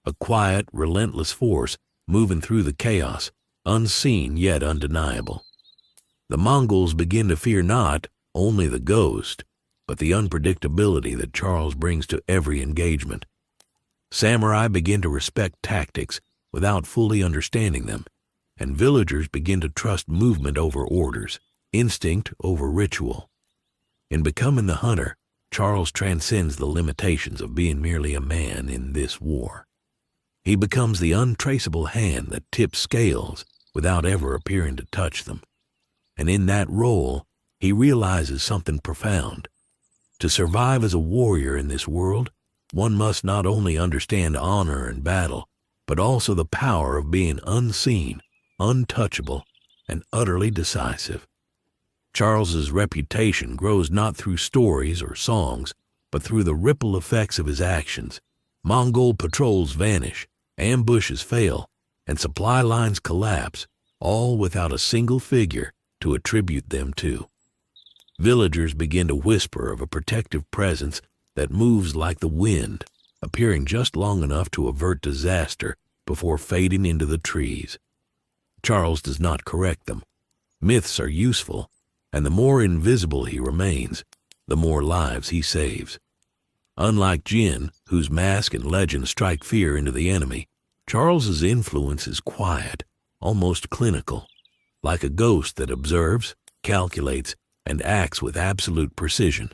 a quiet, relentless force moving through the chaos, unseen yet undeniable. The Mongols begin to fear not only the ghost, but the unpredictability that Charles brings to every engagement. Samurai begin to respect tactics without fully understanding them, and villagers begin to trust movement over orders, instinct over ritual. In becoming the hunter, Charles transcends the limitations of being merely a man in this war. He becomes the untraceable hand that tips scales without ever appearing to touch them. And in that role, he realizes something profound. To survive as a warrior in this world, one must not only understand honor and battle, but also the power of being unseen, untouchable, and utterly decisive. Charles's reputation grows not through stories or songs, but through the ripple effects of his actions. Mongol patrols vanish, ambushes fail, and supply lines collapse, all without a single figure to attribute them to. Villagers begin to whisper of a protective presence that moves like the wind, appearing just long enough to avert disaster before fading into the trees. Charles does not correct them. Myths are useful, and the more invisible he remains, the more lives he saves. Unlike Jin, whose mask and legend strike fear into the enemy, Charles's influence is quiet, almost clinical, like a ghost that observes, calculates, and acts with absolute precision.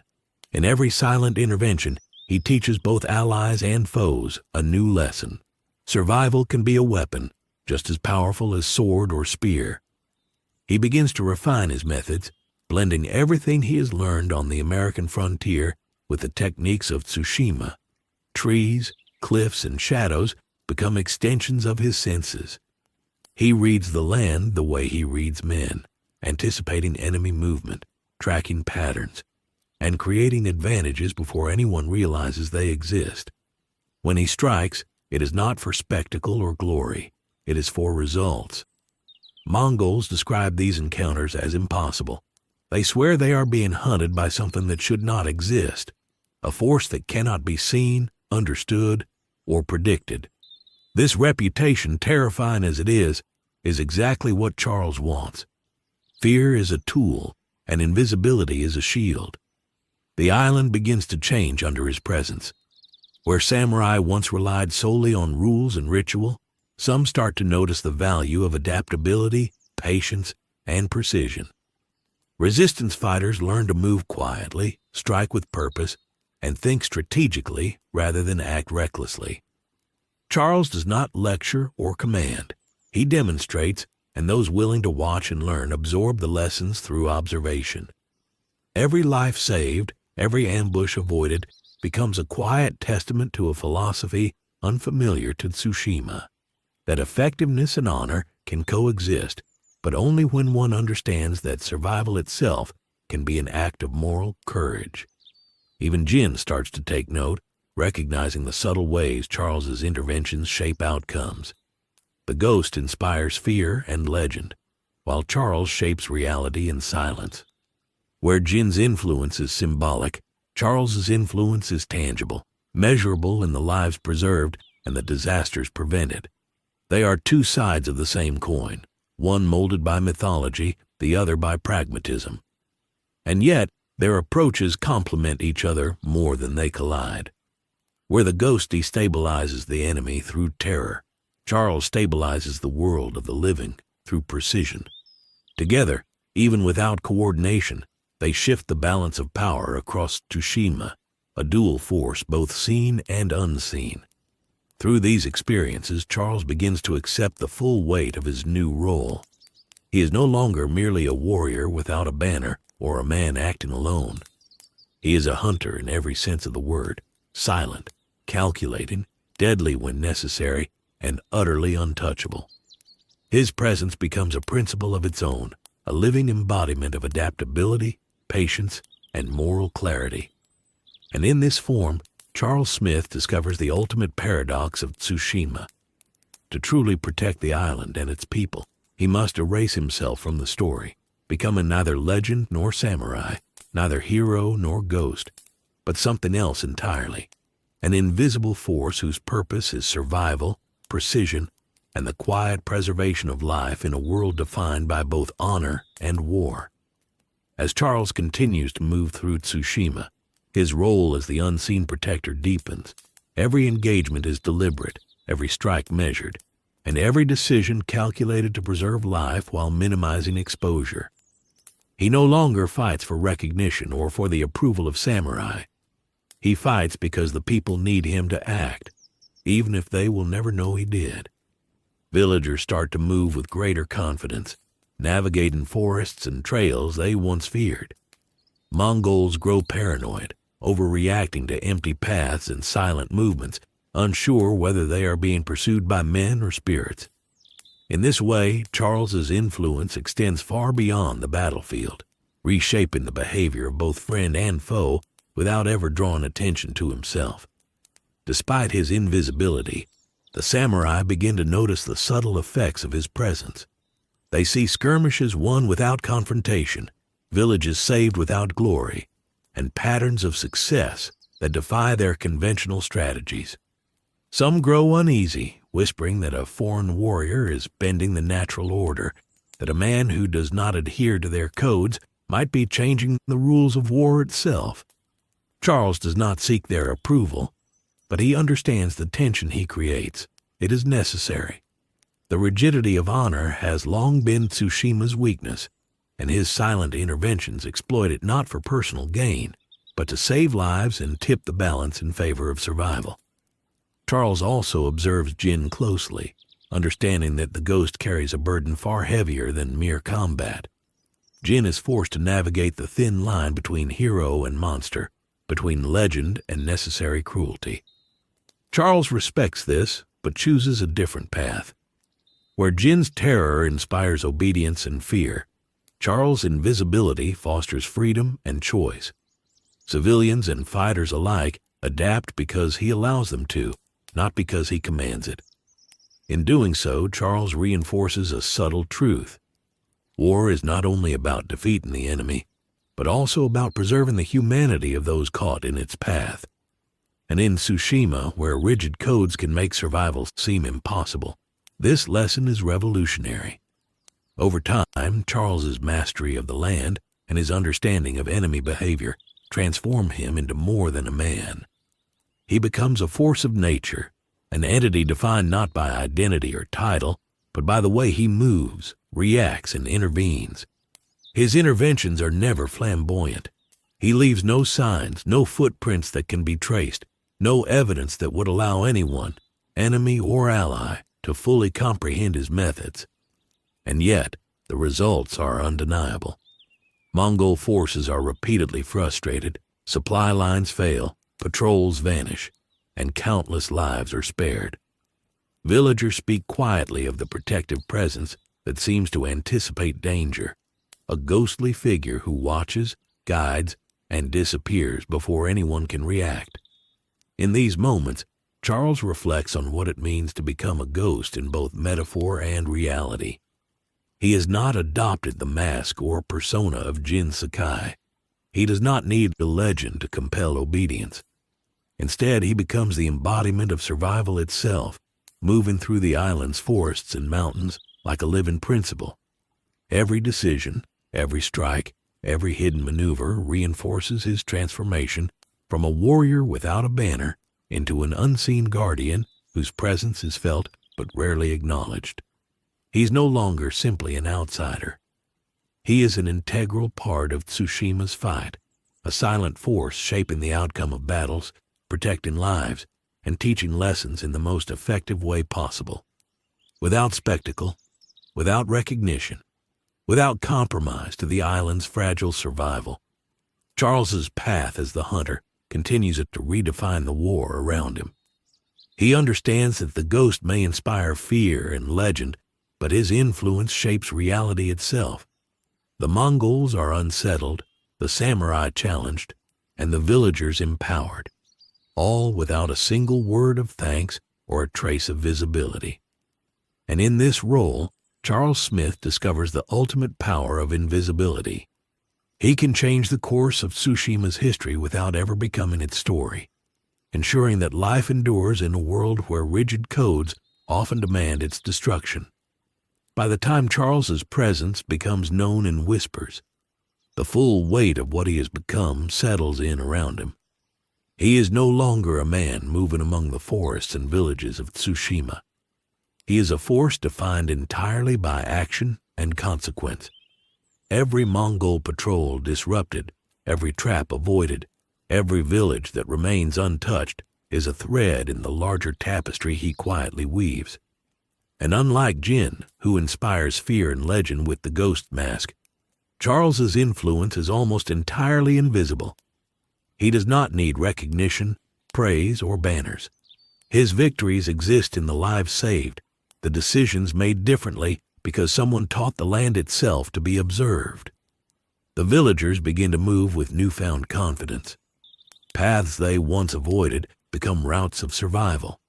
In every silent intervention, he teaches both allies and foes a new lesson. Survival can be a weapon, just as powerful as sword or spear. He begins to refine his methods, blending everything he has learned on the American frontier with the techniques of Tsushima. Trees, cliffs, and shadows become extensions of his senses. He reads the land the way he reads men, anticipating enemy movement, tracking patterns, and creating advantages before anyone realizes they exist. When he strikes, it is not for spectacle or glory, it is for results. Mongols describe these encounters as impossible. They swear they are being hunted by something that should not exist, a force that cannot be seen, understood, or predicted. This reputation, terrifying as it is exactly what Charles wants. Fear is a tool, and invisibility is a shield. The island begins to change under his presence. Where samurai once relied solely on rules and ritual, some start to notice the value of adaptability, patience, and precision. Resistance fighters learn to move quietly, strike with purpose, and think strategically rather than act recklessly. Charles does not lecture or command. He demonstrates, and those willing to watch and learn absorb the lessons through observation. Every life saved, every ambush avoided, becomes a quiet testament to a philosophy unfamiliar to Tsushima, that effectiveness and honor can coexist, but only when one understands that survival itself can be an act of moral courage. Even Jin starts to take note, recognizing the subtle ways Charles's interventions shape outcomes. The ghost inspires fear and legend, while Charles shapes reality and silence. Where Jin's influence is symbolic, Charles's influence is tangible, measurable in the lives preserved and the disasters prevented. They are two sides of the same coin, one molded by mythology, the other by pragmatism. And yet, their approaches complement each other more than they collide. Where the ghost destabilizes the enemy through terror, Charles stabilizes the world of the living through precision. Together, even without coordination, they shift the balance of power across Tsushima, a dual force both seen and unseen. Through these experiences, Charles begins to accept the full weight of his new role. He is no longer merely a warrior without a banner or a man acting alone. He is a hunter in every sense of the word, silent, calculating, deadly when necessary, and utterly untouchable. His presence becomes a principle of its own, a living embodiment of adaptability, patience, and moral clarity. And in this form, Charles Smith discovers the ultimate paradox of Tsushima. To truly protect the island and its people, he must erase himself from the story, becoming neither legend nor samurai, neither hero nor ghost, but something else entirely, an invisible force whose purpose is survival, precision, and the quiet preservation of life in a world defined by both honor and war. As Charles continues to move through Tsushima, his role as the unseen protector deepens. Every engagement is deliberate, every strike measured, and every decision calculated to preserve life while minimizing exposure. He no longer fights for recognition or for the approval of samurai. He fights because the people need him to act, even if they will never know he did. Villagers start to move with greater confidence, navigating forests and trails they once feared. Mongols grow paranoid, overreacting to empty paths and silent movements, unsure whether they are being pursued by men or spirits. In this way, Charles's influence extends far beyond the battlefield, reshaping the behavior of both friend and foe without ever drawing attention to himself. Despite his invisibility, the samurai begin to notice the subtle effects of his presence. They see skirmishes won without confrontation, villages saved without glory, and patterns of success that defy their conventional strategies. Some grow uneasy, whispering that a foreign warrior is bending the natural order, that a man who does not adhere to their codes might be changing the rules of war itself. Charles does not seek their approval, but he understands the tension he creates. It is necessary. The rigidity of honor has long been Tsushima's weakness, and his silent interventions exploit it not for personal gain, but to save lives and tip the balance in favor of survival. Charles also observes Jin closely, understanding that the ghost carries a burden far heavier than mere combat. Jin is forced to navigate the thin line between hero and monster, between legend and necessary cruelty. Charles respects this, but chooses a different path. Where Jin's terror inspires obedience and fear, Charles' invisibility fosters freedom and choice. Civilians and fighters alike adapt because he allows them to, not because he commands it. In doing so, Charles reinforces a subtle truth. War is not only about defeating the enemy, but also about preserving the humanity of those caught in its path. And in Tsushima, where rigid codes can make survival seem impossible, this lesson is revolutionary. Over time, Charles's mastery of the land and his understanding of enemy behavior transform him into more than a man. He becomes a force of nature, an entity defined not by identity or title, but by the way he moves, reacts, and intervenes. His interventions are never flamboyant. He leaves no signs, no footprints that can be traced, no evidence that would allow anyone, enemy or ally, to fully comprehend his methods. And yet, the results are undeniable. Mongol forces are repeatedly frustrated, supply lines fail, patrols vanish, and countless lives are spared. Villagers speak quietly of the protective presence that seems to anticipate danger, a ghostly figure who watches, guides, and disappears before anyone can react. In these moments, Charles reflects on what it means to become a ghost in both metaphor and reality. He has not adopted the mask or persona of Jin Sakai. He does not need the legend to compel obedience. Instead, he becomes the embodiment of survival itself, moving through the island's forests and mountains like a living principle. Every decision, every strike, every hidden maneuver reinforces his transformation from a warrior without a banner into an unseen guardian whose presence is felt but rarely acknowledged. He's no longer simply an outsider. He is an integral part of Tsushima's fight, a silent force shaping the outcome of battles, protecting lives, and teaching lessons in the most effective way possible. Without spectacle, without recognition, without compromise to the island's fragile survival, Charles's path as the hunter continues to redefine the war around him. He understands that the ghost may inspire fear and legend, but his influence shapes reality itself. The Mongols are unsettled, the samurai challenged, and the villagers empowered, all without a single word of thanks or a trace of visibility. And in this role, Charles Smith discovers the ultimate power of invisibility. He can change the course of Tsushima's history without ever becoming its story, ensuring that life endures in a world where rigid codes often demand its destruction. By the time Charles's presence becomes known in whispers, the full weight of what he has become settles in around him. He is no longer a man moving among the forests and villages of Tsushima. He is a force defined entirely by action and consequence. Every Mongol patrol disrupted, every trap avoided, every village that remains untouched is a thread in the larger tapestry he quietly weaves. And unlike Jin, who inspires fear and legend with the ghost mask, Charles's influence is almost entirely invisible. He does not need recognition, praise, or banners. His victories exist in the lives saved, the decisions made differently because someone taught the land itself to be observed. The villagers begin to move with newfound confidence. Paths they once avoided become routes of survival.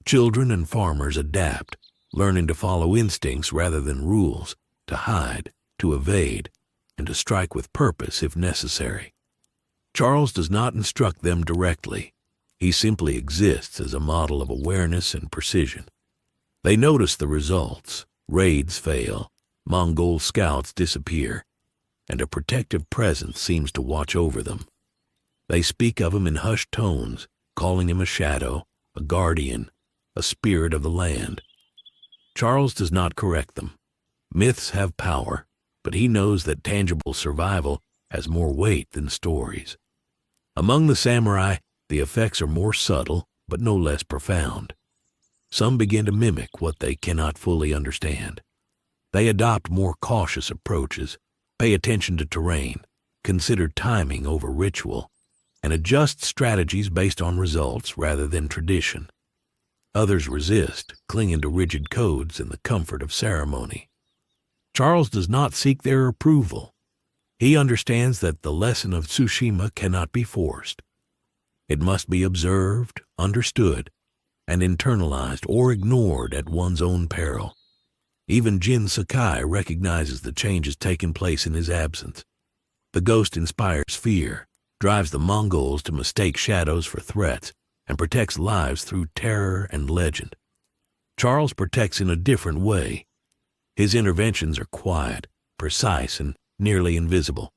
Children and farmers adapt, learning to follow instincts rather than rules, to hide, to evade, and to strike with purpose if necessary. Charles does not instruct them directly. He simply exists as a model of awareness and precision. They notice the results. Raids fail, Mongol scouts disappear, and a protective presence seems to watch over them. They speak of him in hushed tones, calling him a shadow, a guardian, a spirit of the land. Charles does not correct them. Myths have power, but he knows that tangible survival has more weight than stories. Among the samurai, the effects are more subtle, but no less profound. Some begin to mimic what they cannot fully understand. They adopt more cautious approaches, pay attention to terrain, consider timing over ritual, and adjust strategies based on results rather than tradition. Others resist, clinging to rigid codes and the comfort of ceremony. Charles does not seek their approval. He understands that the lesson of Tsushima cannot be forced. It must be observed, understood, and internalized or ignored at one's own peril. Even Jin Sakai recognizes the changes taking place in his absence. The ghost inspires fear, drives the Mongols to mistake shadows for threats, and protects lives through terror and legend. Charles protects in a different way. His interventions are quiet, precise, and nearly invisible.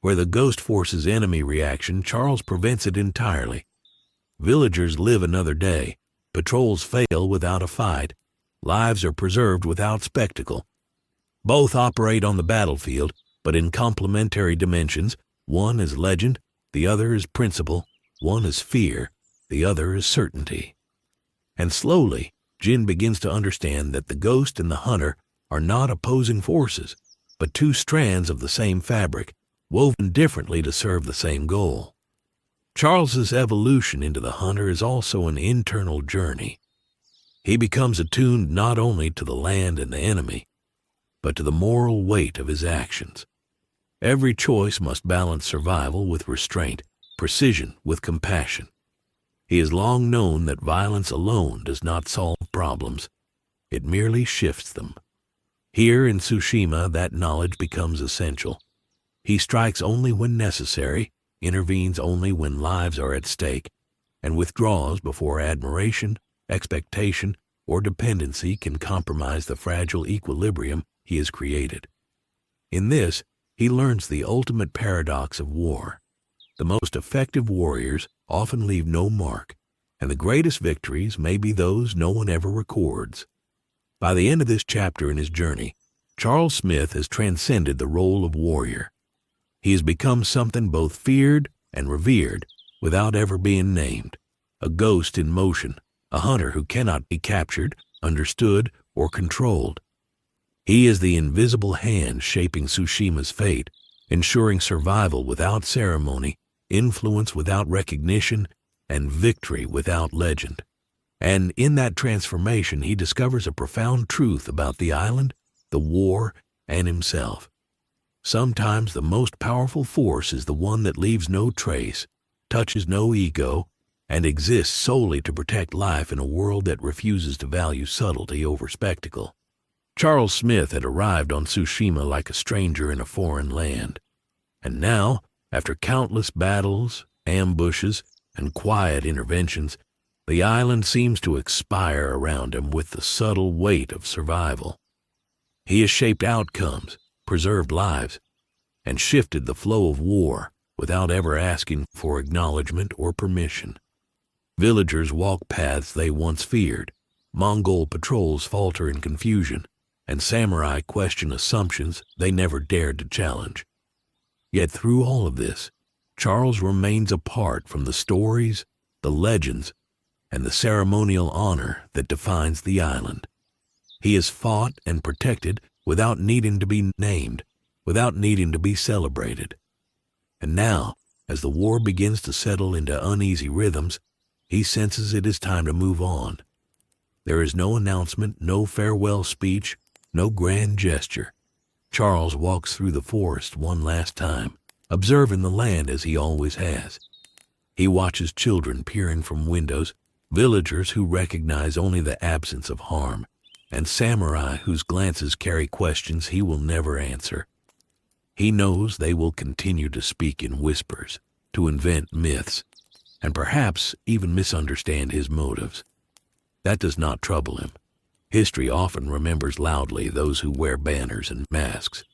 Where the ghost forces enemy reaction, Charles prevents it entirely. Villagers live another day. Patrols fail without a fight. Lives are preserved without spectacle. Both operate on the battlefield, but in complementary dimensions. One is legend, the other is principle. One is fear, the other is certainty. And slowly, Jin begins to understand that the ghost and the hunter are not opposing forces, but two strands of the same fabric, woven differently to serve the same goal. Charles's evolution into the hunter is also an internal journey. He becomes attuned not only to the land and the enemy, but to the moral weight of his actions. Every choice must balance survival with restraint, precision with compassion. He has long known that violence alone does not solve problems. It merely shifts them. Here in Tsushima, that knowledge becomes essential. He strikes only when necessary, intervenes only when lives are at stake, and withdraws before admiration, expectation, or dependency can compromise the fragile equilibrium he has created. In this, he learns the ultimate paradox of war. The most effective warriors often leave no mark, and the greatest victories may be those no one ever records. By the end of this chapter in his journey, Charles Smith has transcended the role of warrior. He has become something both feared and revered without ever being named, a ghost in motion, a hunter who cannot be captured, understood, or controlled. He is the invisible hand shaping Tsushima's fate, ensuring survival without ceremony, influence without recognition, and victory without legend. And in that transformation, he discovers a profound truth about the island, the war, and himself. Sometimes the most powerful force is the one that leaves no trace, touches no ego, and exists solely to protect life in a world that refuses to value subtlety over spectacle. Charles Smith had arrived on Tsushima like a stranger in a foreign land. And now, after countless battles, ambushes, and quiet interventions, the island seems to expire around him with the subtle weight of survival. He has shaped outcomes, preserved lives, and shifted the flow of war without ever asking for acknowledgement or permission. Villagers walk paths they once feared, Mongol patrols falter in confusion, and samurai question assumptions they never dared to challenge. Yet through all of this, Charles remains apart from the stories, the legends, and the ceremonial honor that defines the island. He has fought and protected without needing to be named, without needing to be celebrated. And now, as the war begins to settle into uneasy rhythms, he senses it is time to move on. There is no announcement, no farewell speech, no grand gesture. Charles walks through the forest one last time, observing the land as he always has. He watches children peering from windows, villagers who recognize only the absence of harm, and samurai whose glances carry questions he will never answer. He knows they will continue to speak in whispers, to invent myths, and perhaps even misunderstand his motives. That does not trouble him. History often remembers loudly those who wear banners and masks.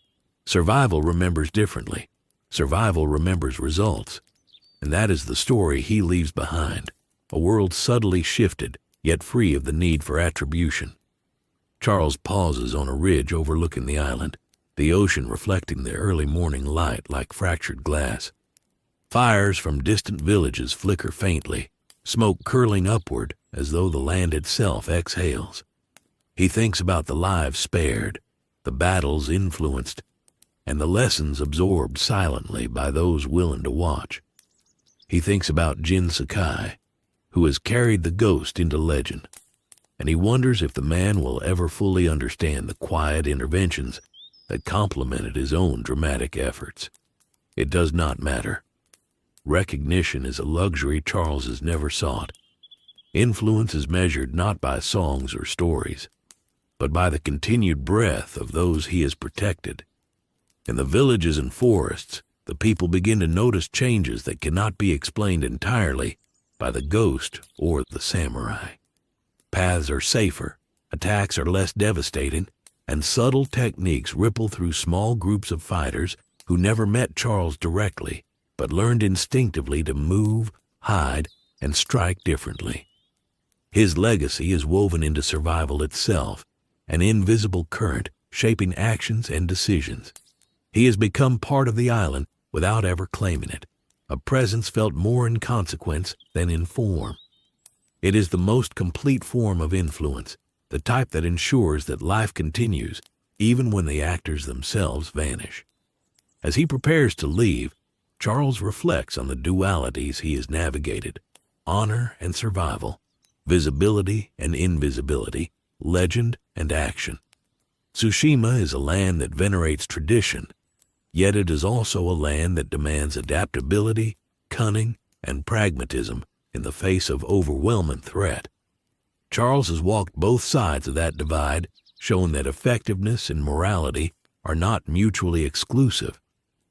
Survival remembers differently. Survival remembers results. And that is the story he leaves behind, a world subtly shifted, yet free of the need for attribution. Charles pauses on a ridge overlooking the island, the ocean reflecting the early morning light like fractured glass. Fires from distant villages flicker faintly, smoke curling upward as though the land itself exhales. He thinks about the lives spared, the battles influenced, and the lessons absorbed silently by those willing to watch. He thinks about Jin Sakai, who has carried the ghost into legend, and he wonders if the man will ever fully understand the quiet interventions that complemented his own dramatic efforts. It does not matter. Recognition is a luxury Charles has never sought. Influence is measured not by songs or stories, but by the continued breath of those he has protected. In the villages and forests, the people begin to notice changes that cannot be explained entirely by the ghost or the samurai. Paths are safer, attacks are less devastating, and subtle techniques ripple through small groups of fighters who never met Charles directly, but learned instinctively to move, hide, and strike differently. His legacy is woven into survival itself, an invisible current shaping actions and decisions. He has become part of the island without ever claiming it, a presence felt more in consequence than in form. It is the most complete form of influence, the type that ensures that life continues even when the actors themselves vanish. As he prepares to leave, Charles reflects on the dualities he has navigated: honor and survival, visibility and invisibility, legend and action. Tsushima is a land that venerates tradition, yet it is also a land that demands adaptability, cunning, and pragmatism in the face of overwhelming threat. Charles has walked both sides of that divide, showing that effectiveness and morality are not mutually exclusive,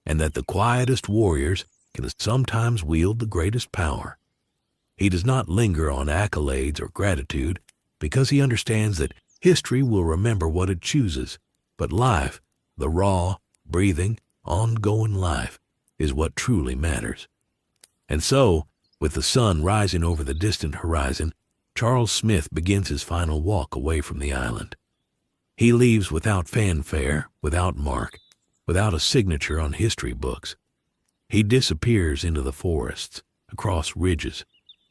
and that the quietest warriors can sometimes wield the greatest power. He does not linger on accolades or gratitude because he understands that history will remember what it chooses, but life, the raw, breathing, ongoing life, is what truly matters. And so, with the sun rising over the distant horizon, Charles Smith begins his final walk away from the island. He leaves without fanfare, without mark, without a signature on history books. He disappears into the forests, across ridges,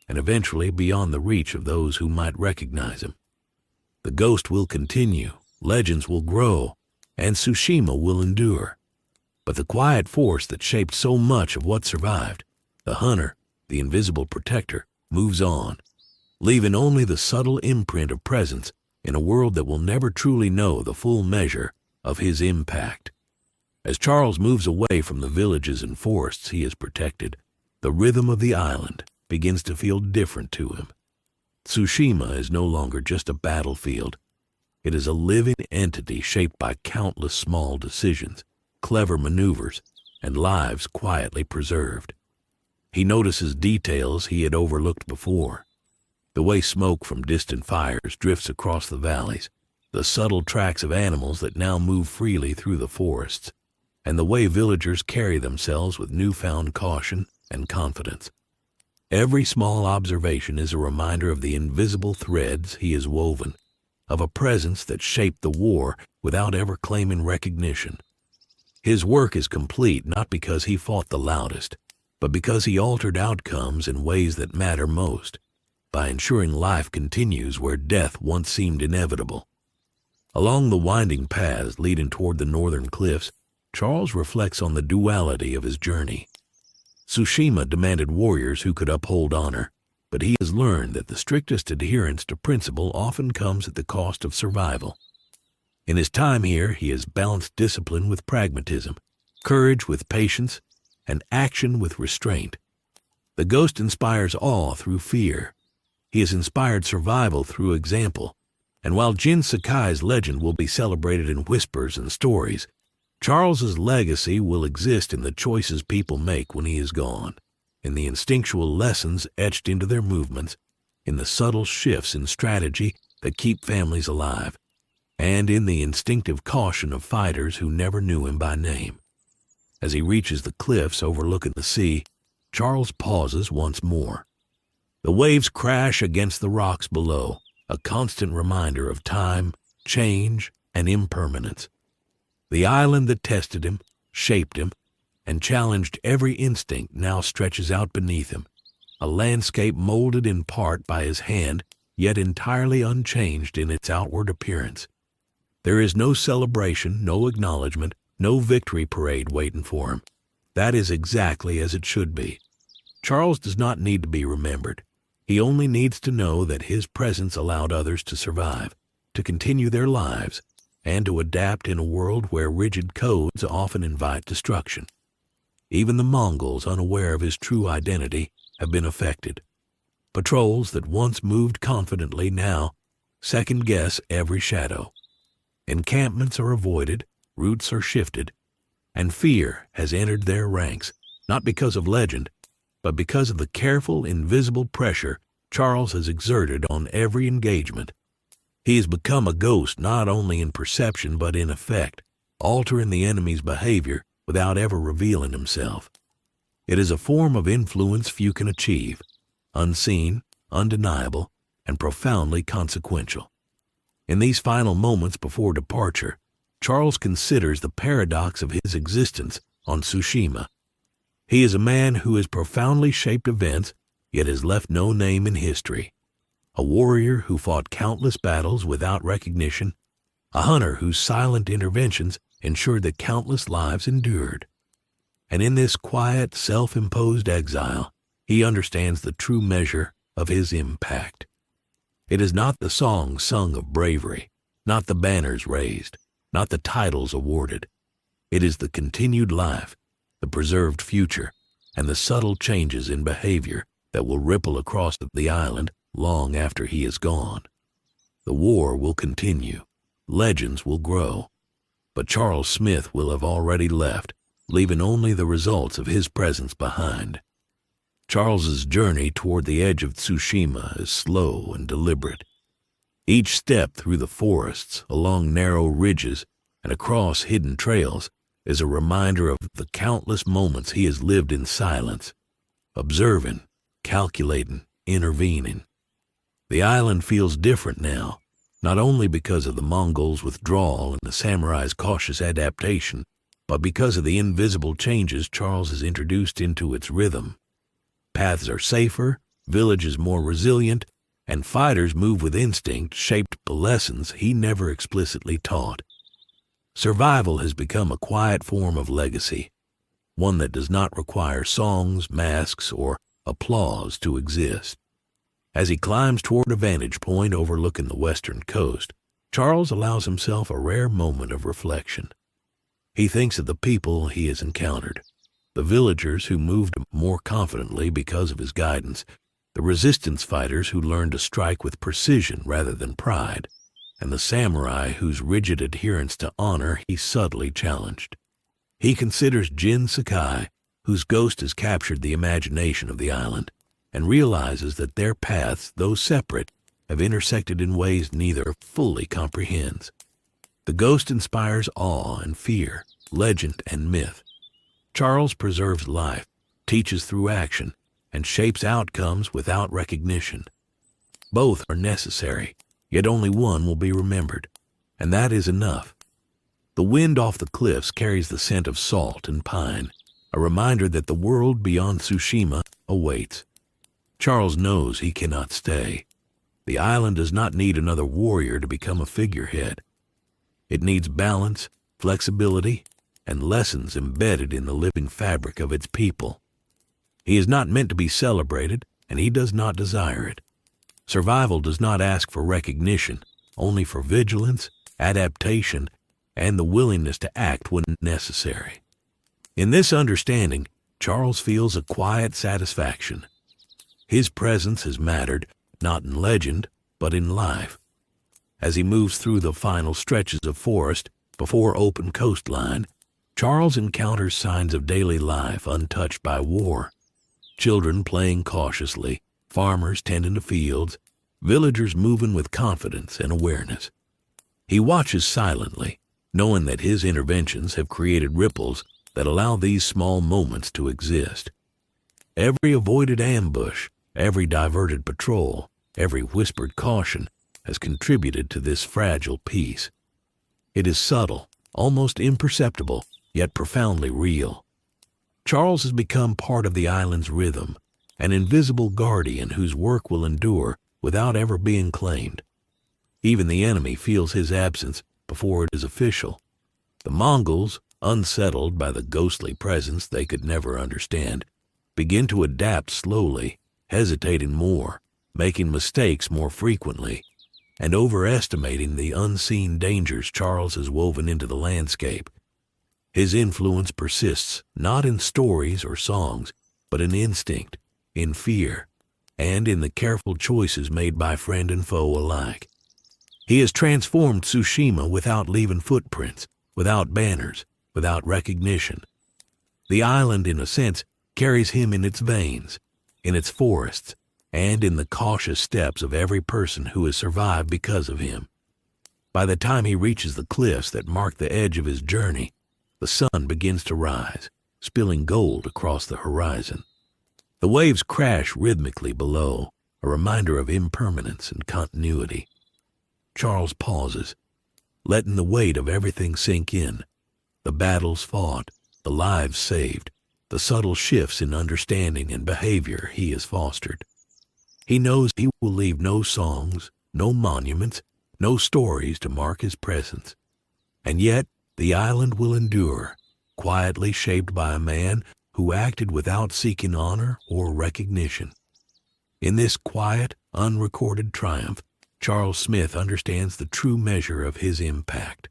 and eventually beyond the reach of those who might recognize him. The ghost will continue, legends will grow, and Tsushima will endure. But the quiet force that shaped so much of what survived, the hunter, the invisible protector, moves on, leaving only the subtle imprint of presence in a world that will never truly know the full measure of his impact. As Charles moves away from the villages and forests he has protected, the rhythm of the island begins to feel different to him. Tsushima is no longer just a battlefield. It is a living entity shaped by countless small decisions, clever maneuvers, and lives quietly preserved. He notices details he had overlooked before. The way smoke from distant fires drifts across the valleys, the subtle tracks of animals that now move freely through the forests, and the way villagers carry themselves with newfound caution and confidence. Every small observation is a reminder of the invisible threads he has woven, of a presence that shaped the war without ever claiming recognition. His work is complete not because he fought the loudest, but because he altered outcomes in ways that matter most, by ensuring life continues where death once seemed inevitable. Along the winding paths leading toward the northern cliffs, Charles reflects on the duality of his journey. Tsushima demanded warriors who could uphold honor, but he has learned that the strictest adherence to principle often comes at the cost of survival. In his time here, he has balanced discipline with pragmatism, courage with patience, and action with restraint. The ghost inspires awe through fear. He has inspired survival through example, and while Jin Sakai's legend will be celebrated in whispers and stories, Charles's legacy will exist in the choices people make when he is gone, in the instinctual lessons etched into their movements, in the subtle shifts in strategy that keep families alive, and in the instinctive caution of fighters who never knew him by name. As he reaches the cliffs overlooking the sea, Charles pauses once more. The waves crash against the rocks below, a constant reminder of time, change, and impermanence. The island that tested him, shaped him, and challenged every instinct now stretches out beneath him, a landscape molded in part by his hand, yet entirely unchanged in its outward appearance. There is no celebration, no acknowledgement, no victory parade waiting for him. That is exactly as it should be. Charles does not need to be remembered. He only needs to know that his presence allowed others to survive, to continue their lives, and to adapt in a world where rigid codes often invite destruction. Even the Mongols, unaware of his true identity, have been affected. Patrols that once moved confidently now second-guess every shadow. Encampments are avoided, routes are shifted, and fear has entered their ranks, not because of legend, but because of the careful, invisible pressure Charles has exerted on every engagement. He has become a ghost not only in perception but in effect, altering the enemy's behavior without ever revealing himself. It is a form of influence few can achieve, unseen, undeniable, and profoundly consequential. In these final moments before departure, Charles considers the paradox of his existence on Tsushima. He is a man who has profoundly shaped events, yet has left no name in history. A warrior who fought countless battles without recognition, a hunter whose silent interventions ensured that countless lives endured. And in this quiet, self-imposed exile, he understands the true measure of his impact. It is not the songs sung of bravery, not the banners raised, not the titles awarded. It is the continued life, the preserved future, and the subtle changes in behavior that will ripple across the island long after he is gone. The war will continue, legends will grow, but Charles Smith will have already left, leaving only the results of his presence behind. Charles's journey toward the edge of Tsushima is slow and deliberate. Each step through the forests, along narrow ridges, and across hidden trails is a reminder of the countless moments he has lived in silence, observing, calculating, intervening. The island feels different now, not only because of the Mongols' withdrawal and the samurai's cautious adaptation, but because of the invisible changes Charles has introduced into its rhythm. Paths are safer, villages more resilient, and fighters move with instinct shaped by lessons he never explicitly taught. Survival has become a quiet form of legacy, one that does not require songs, masks, or applause to exist. As he climbs toward a vantage point overlooking the western coast, Charles allows himself a rare moment of reflection. He thinks of the people he has encountered, the villagers who moved more confidently because of his guidance, the resistance fighters who learned to strike with precision rather than pride, and the samurai whose rigid adherence to honor he subtly challenged. He considers Jin Sakai, whose ghost has captured the imagination of the island, and realizes that their paths, though separate, have intersected in ways neither fully comprehends. The ghost inspires awe and fear, legend and myth. Charles preserves life, teaches through action, and shapes outcomes without recognition. Both are necessary, yet only one will be remembered, and that is enough. The wind off the cliffs carries the scent of salt and pine, a reminder that the world beyond Tsushima awaits. Charles knows he cannot stay. The island does not need another warrior to become a figurehead. It needs balance, flexibility, and lessons embedded in the living fabric of its people. He is not meant to be celebrated, and he does not desire it. Survival does not ask for recognition, only for vigilance, adaptation, and the willingness to act when necessary. In this understanding, Charles feels a quiet satisfaction. His presence has mattered, not in legend, but in life. As he moves through the final stretches of forest before open coastline, Charles encounters signs of daily life untouched by war. Children playing cautiously, farmers tending to fields, villagers moving with confidence and awareness. He watches silently, knowing that his interventions have created ripples that allow these small moments to exist. Every avoided ambush, every diverted patrol, every whispered caution has contributed to this fragile peace. It is subtle, almost imperceptible, yet profoundly real. Charles has become part of the island's rhythm, an invisible guardian whose work will endure without ever being claimed. Even the enemy feels his absence before it is official. The Mongols, unsettled by the ghostly presence they could never understand, begin to adapt slowly, hesitating more, making mistakes more frequently, and overestimating the unseen dangers Charles has woven into the landscape. His influence persists not in stories or songs, but in instinct, in fear, and in the careful choices made by friend and foe alike. He has transformed Tsushima without leaving footprints, without banners, without recognition. The island, in a sense, carries him in its veins, in its forests, and in the cautious steps of every person who has survived because of him. By the time he reaches the cliffs that mark the edge of his journey, the sun begins to rise, spilling gold across the horizon. The waves crash rhythmically below, a reminder of impermanence and continuity. Charles pauses, letting the weight of everything sink in. The battles fought, the lives saved, the subtle shifts in understanding and behavior he has fostered. He knows he will leave no songs, no monuments, no stories to mark his presence. And yet, the island will endure, quietly shaped by a man who acted without seeking honor or recognition. In this quiet, unrecorded triumph, Charles Smith understands the true measure of his impact.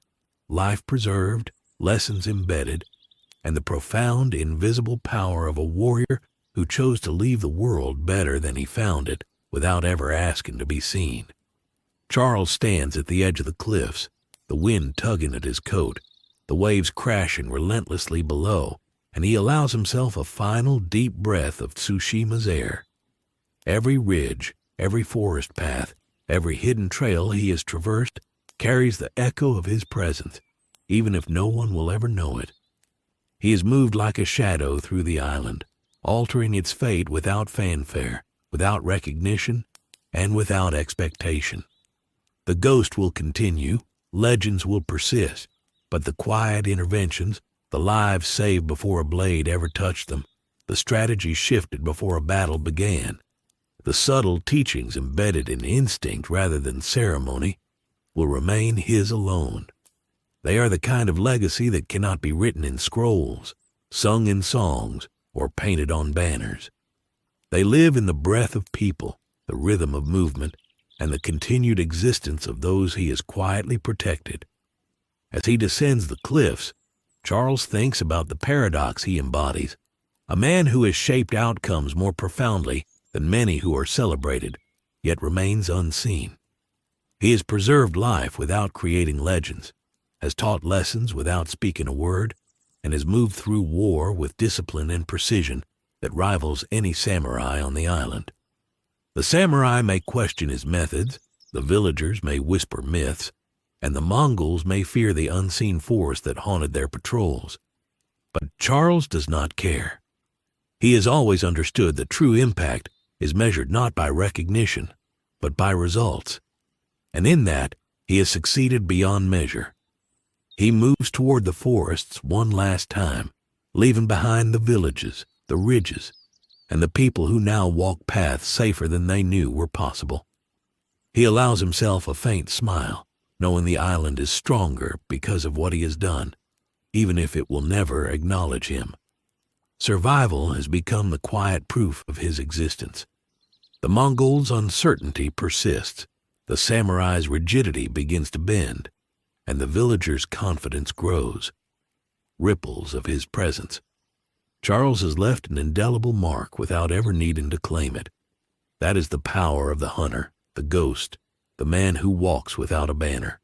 Life preserved, lessons embedded, and the profound, invisible power of a warrior who chose to leave the world better than he found it without ever asking to be seen. Charles stands at the edge of the cliffs, the wind tugging at his coat, the waves crashing relentlessly below, and he allows himself a final deep breath of Tsushima's air. Every ridge, every forest path, every hidden trail he has traversed carries the echo of his presence, even if no one will ever know it. He is moved like a shadow through the island, altering its fate without fanfare, without recognition, and without expectation. The ghost will continue, legends will persist, but the quiet interventions, the lives saved before a blade ever touched them, the strategy shifted before a battle began, the subtle teachings embedded in instinct rather than ceremony, will remain his alone. They are the kind of legacy that cannot be written in scrolls, sung in songs, or painted on banners. They live in the breath of people, the rhythm of movement, and the continued existence of those he has quietly protected. As he descends the cliffs, Charles thinks about the paradox he embodies, a man who has shaped outcomes more profoundly than many who are celebrated, yet remains unseen. He has preserved life without creating legends, has taught lessons without speaking a word, and has moved through war with discipline and precision that rivals any samurai on the island. The samurai may question his methods, the villagers may whisper myths, and the Mongols may fear the unseen force that haunted their patrols. But Charles does not care. He has always understood that true impact is measured not by recognition, but by results. And in that, he has succeeded beyond measure. He moves toward the forests one last time, leaving behind the villages, the ridges, and the people who now walk paths safer than they knew were possible. He allows himself a faint smile, knowing the island is stronger because of what he has done, even if it will never acknowledge him. Survival has become the quiet proof of his existence. The Mongols' uncertainty persists, the samurai's rigidity begins to bend, and the villagers' confidence grows. Ripples of his presence. Charles has left an indelible mark without ever needing to claim it. That is the power of the hunter, the ghost, the man who walks without a banner.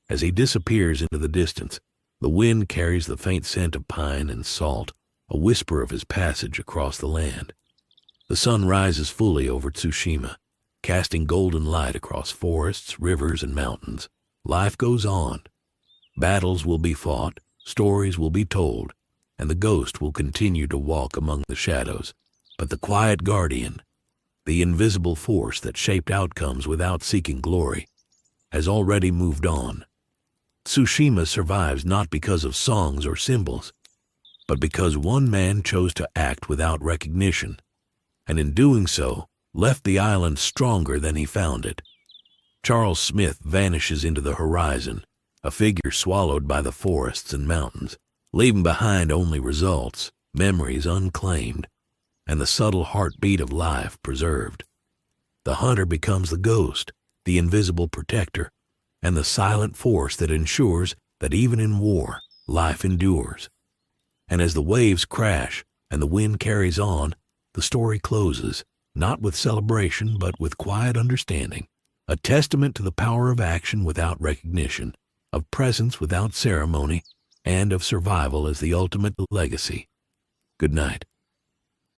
As he disappears into the distance, the wind carries the faint scent of pine and salt, a whisper of his passage across the land. The sun rises fully over Tsushima, casting golden light across forests, rivers, and mountains. Life goes on. Battles will be fought, stories will be told, and the ghost will continue to walk among the shadows. But the quiet guardian, the invisible force that shaped outcomes without seeking glory, has already moved on. Tsushima survives not because of songs or symbols, but because one man chose to act without recognition, and in doing so, left the island stronger than he found it. Charles Smith vanishes into the horizon, a figure swallowed by the forests and mountains, leaving behind only results, memories unclaimed, and the subtle heartbeat of life preserved. The hunter becomes the ghost, the invisible protector, and the silent force that ensures that even in war, life endures. And as the waves crash and the wind carries on, the story closes, not with celebration but with quiet understanding, a testament to the power of action without recognition, of presence without ceremony, and of survival as the ultimate legacy. Good night.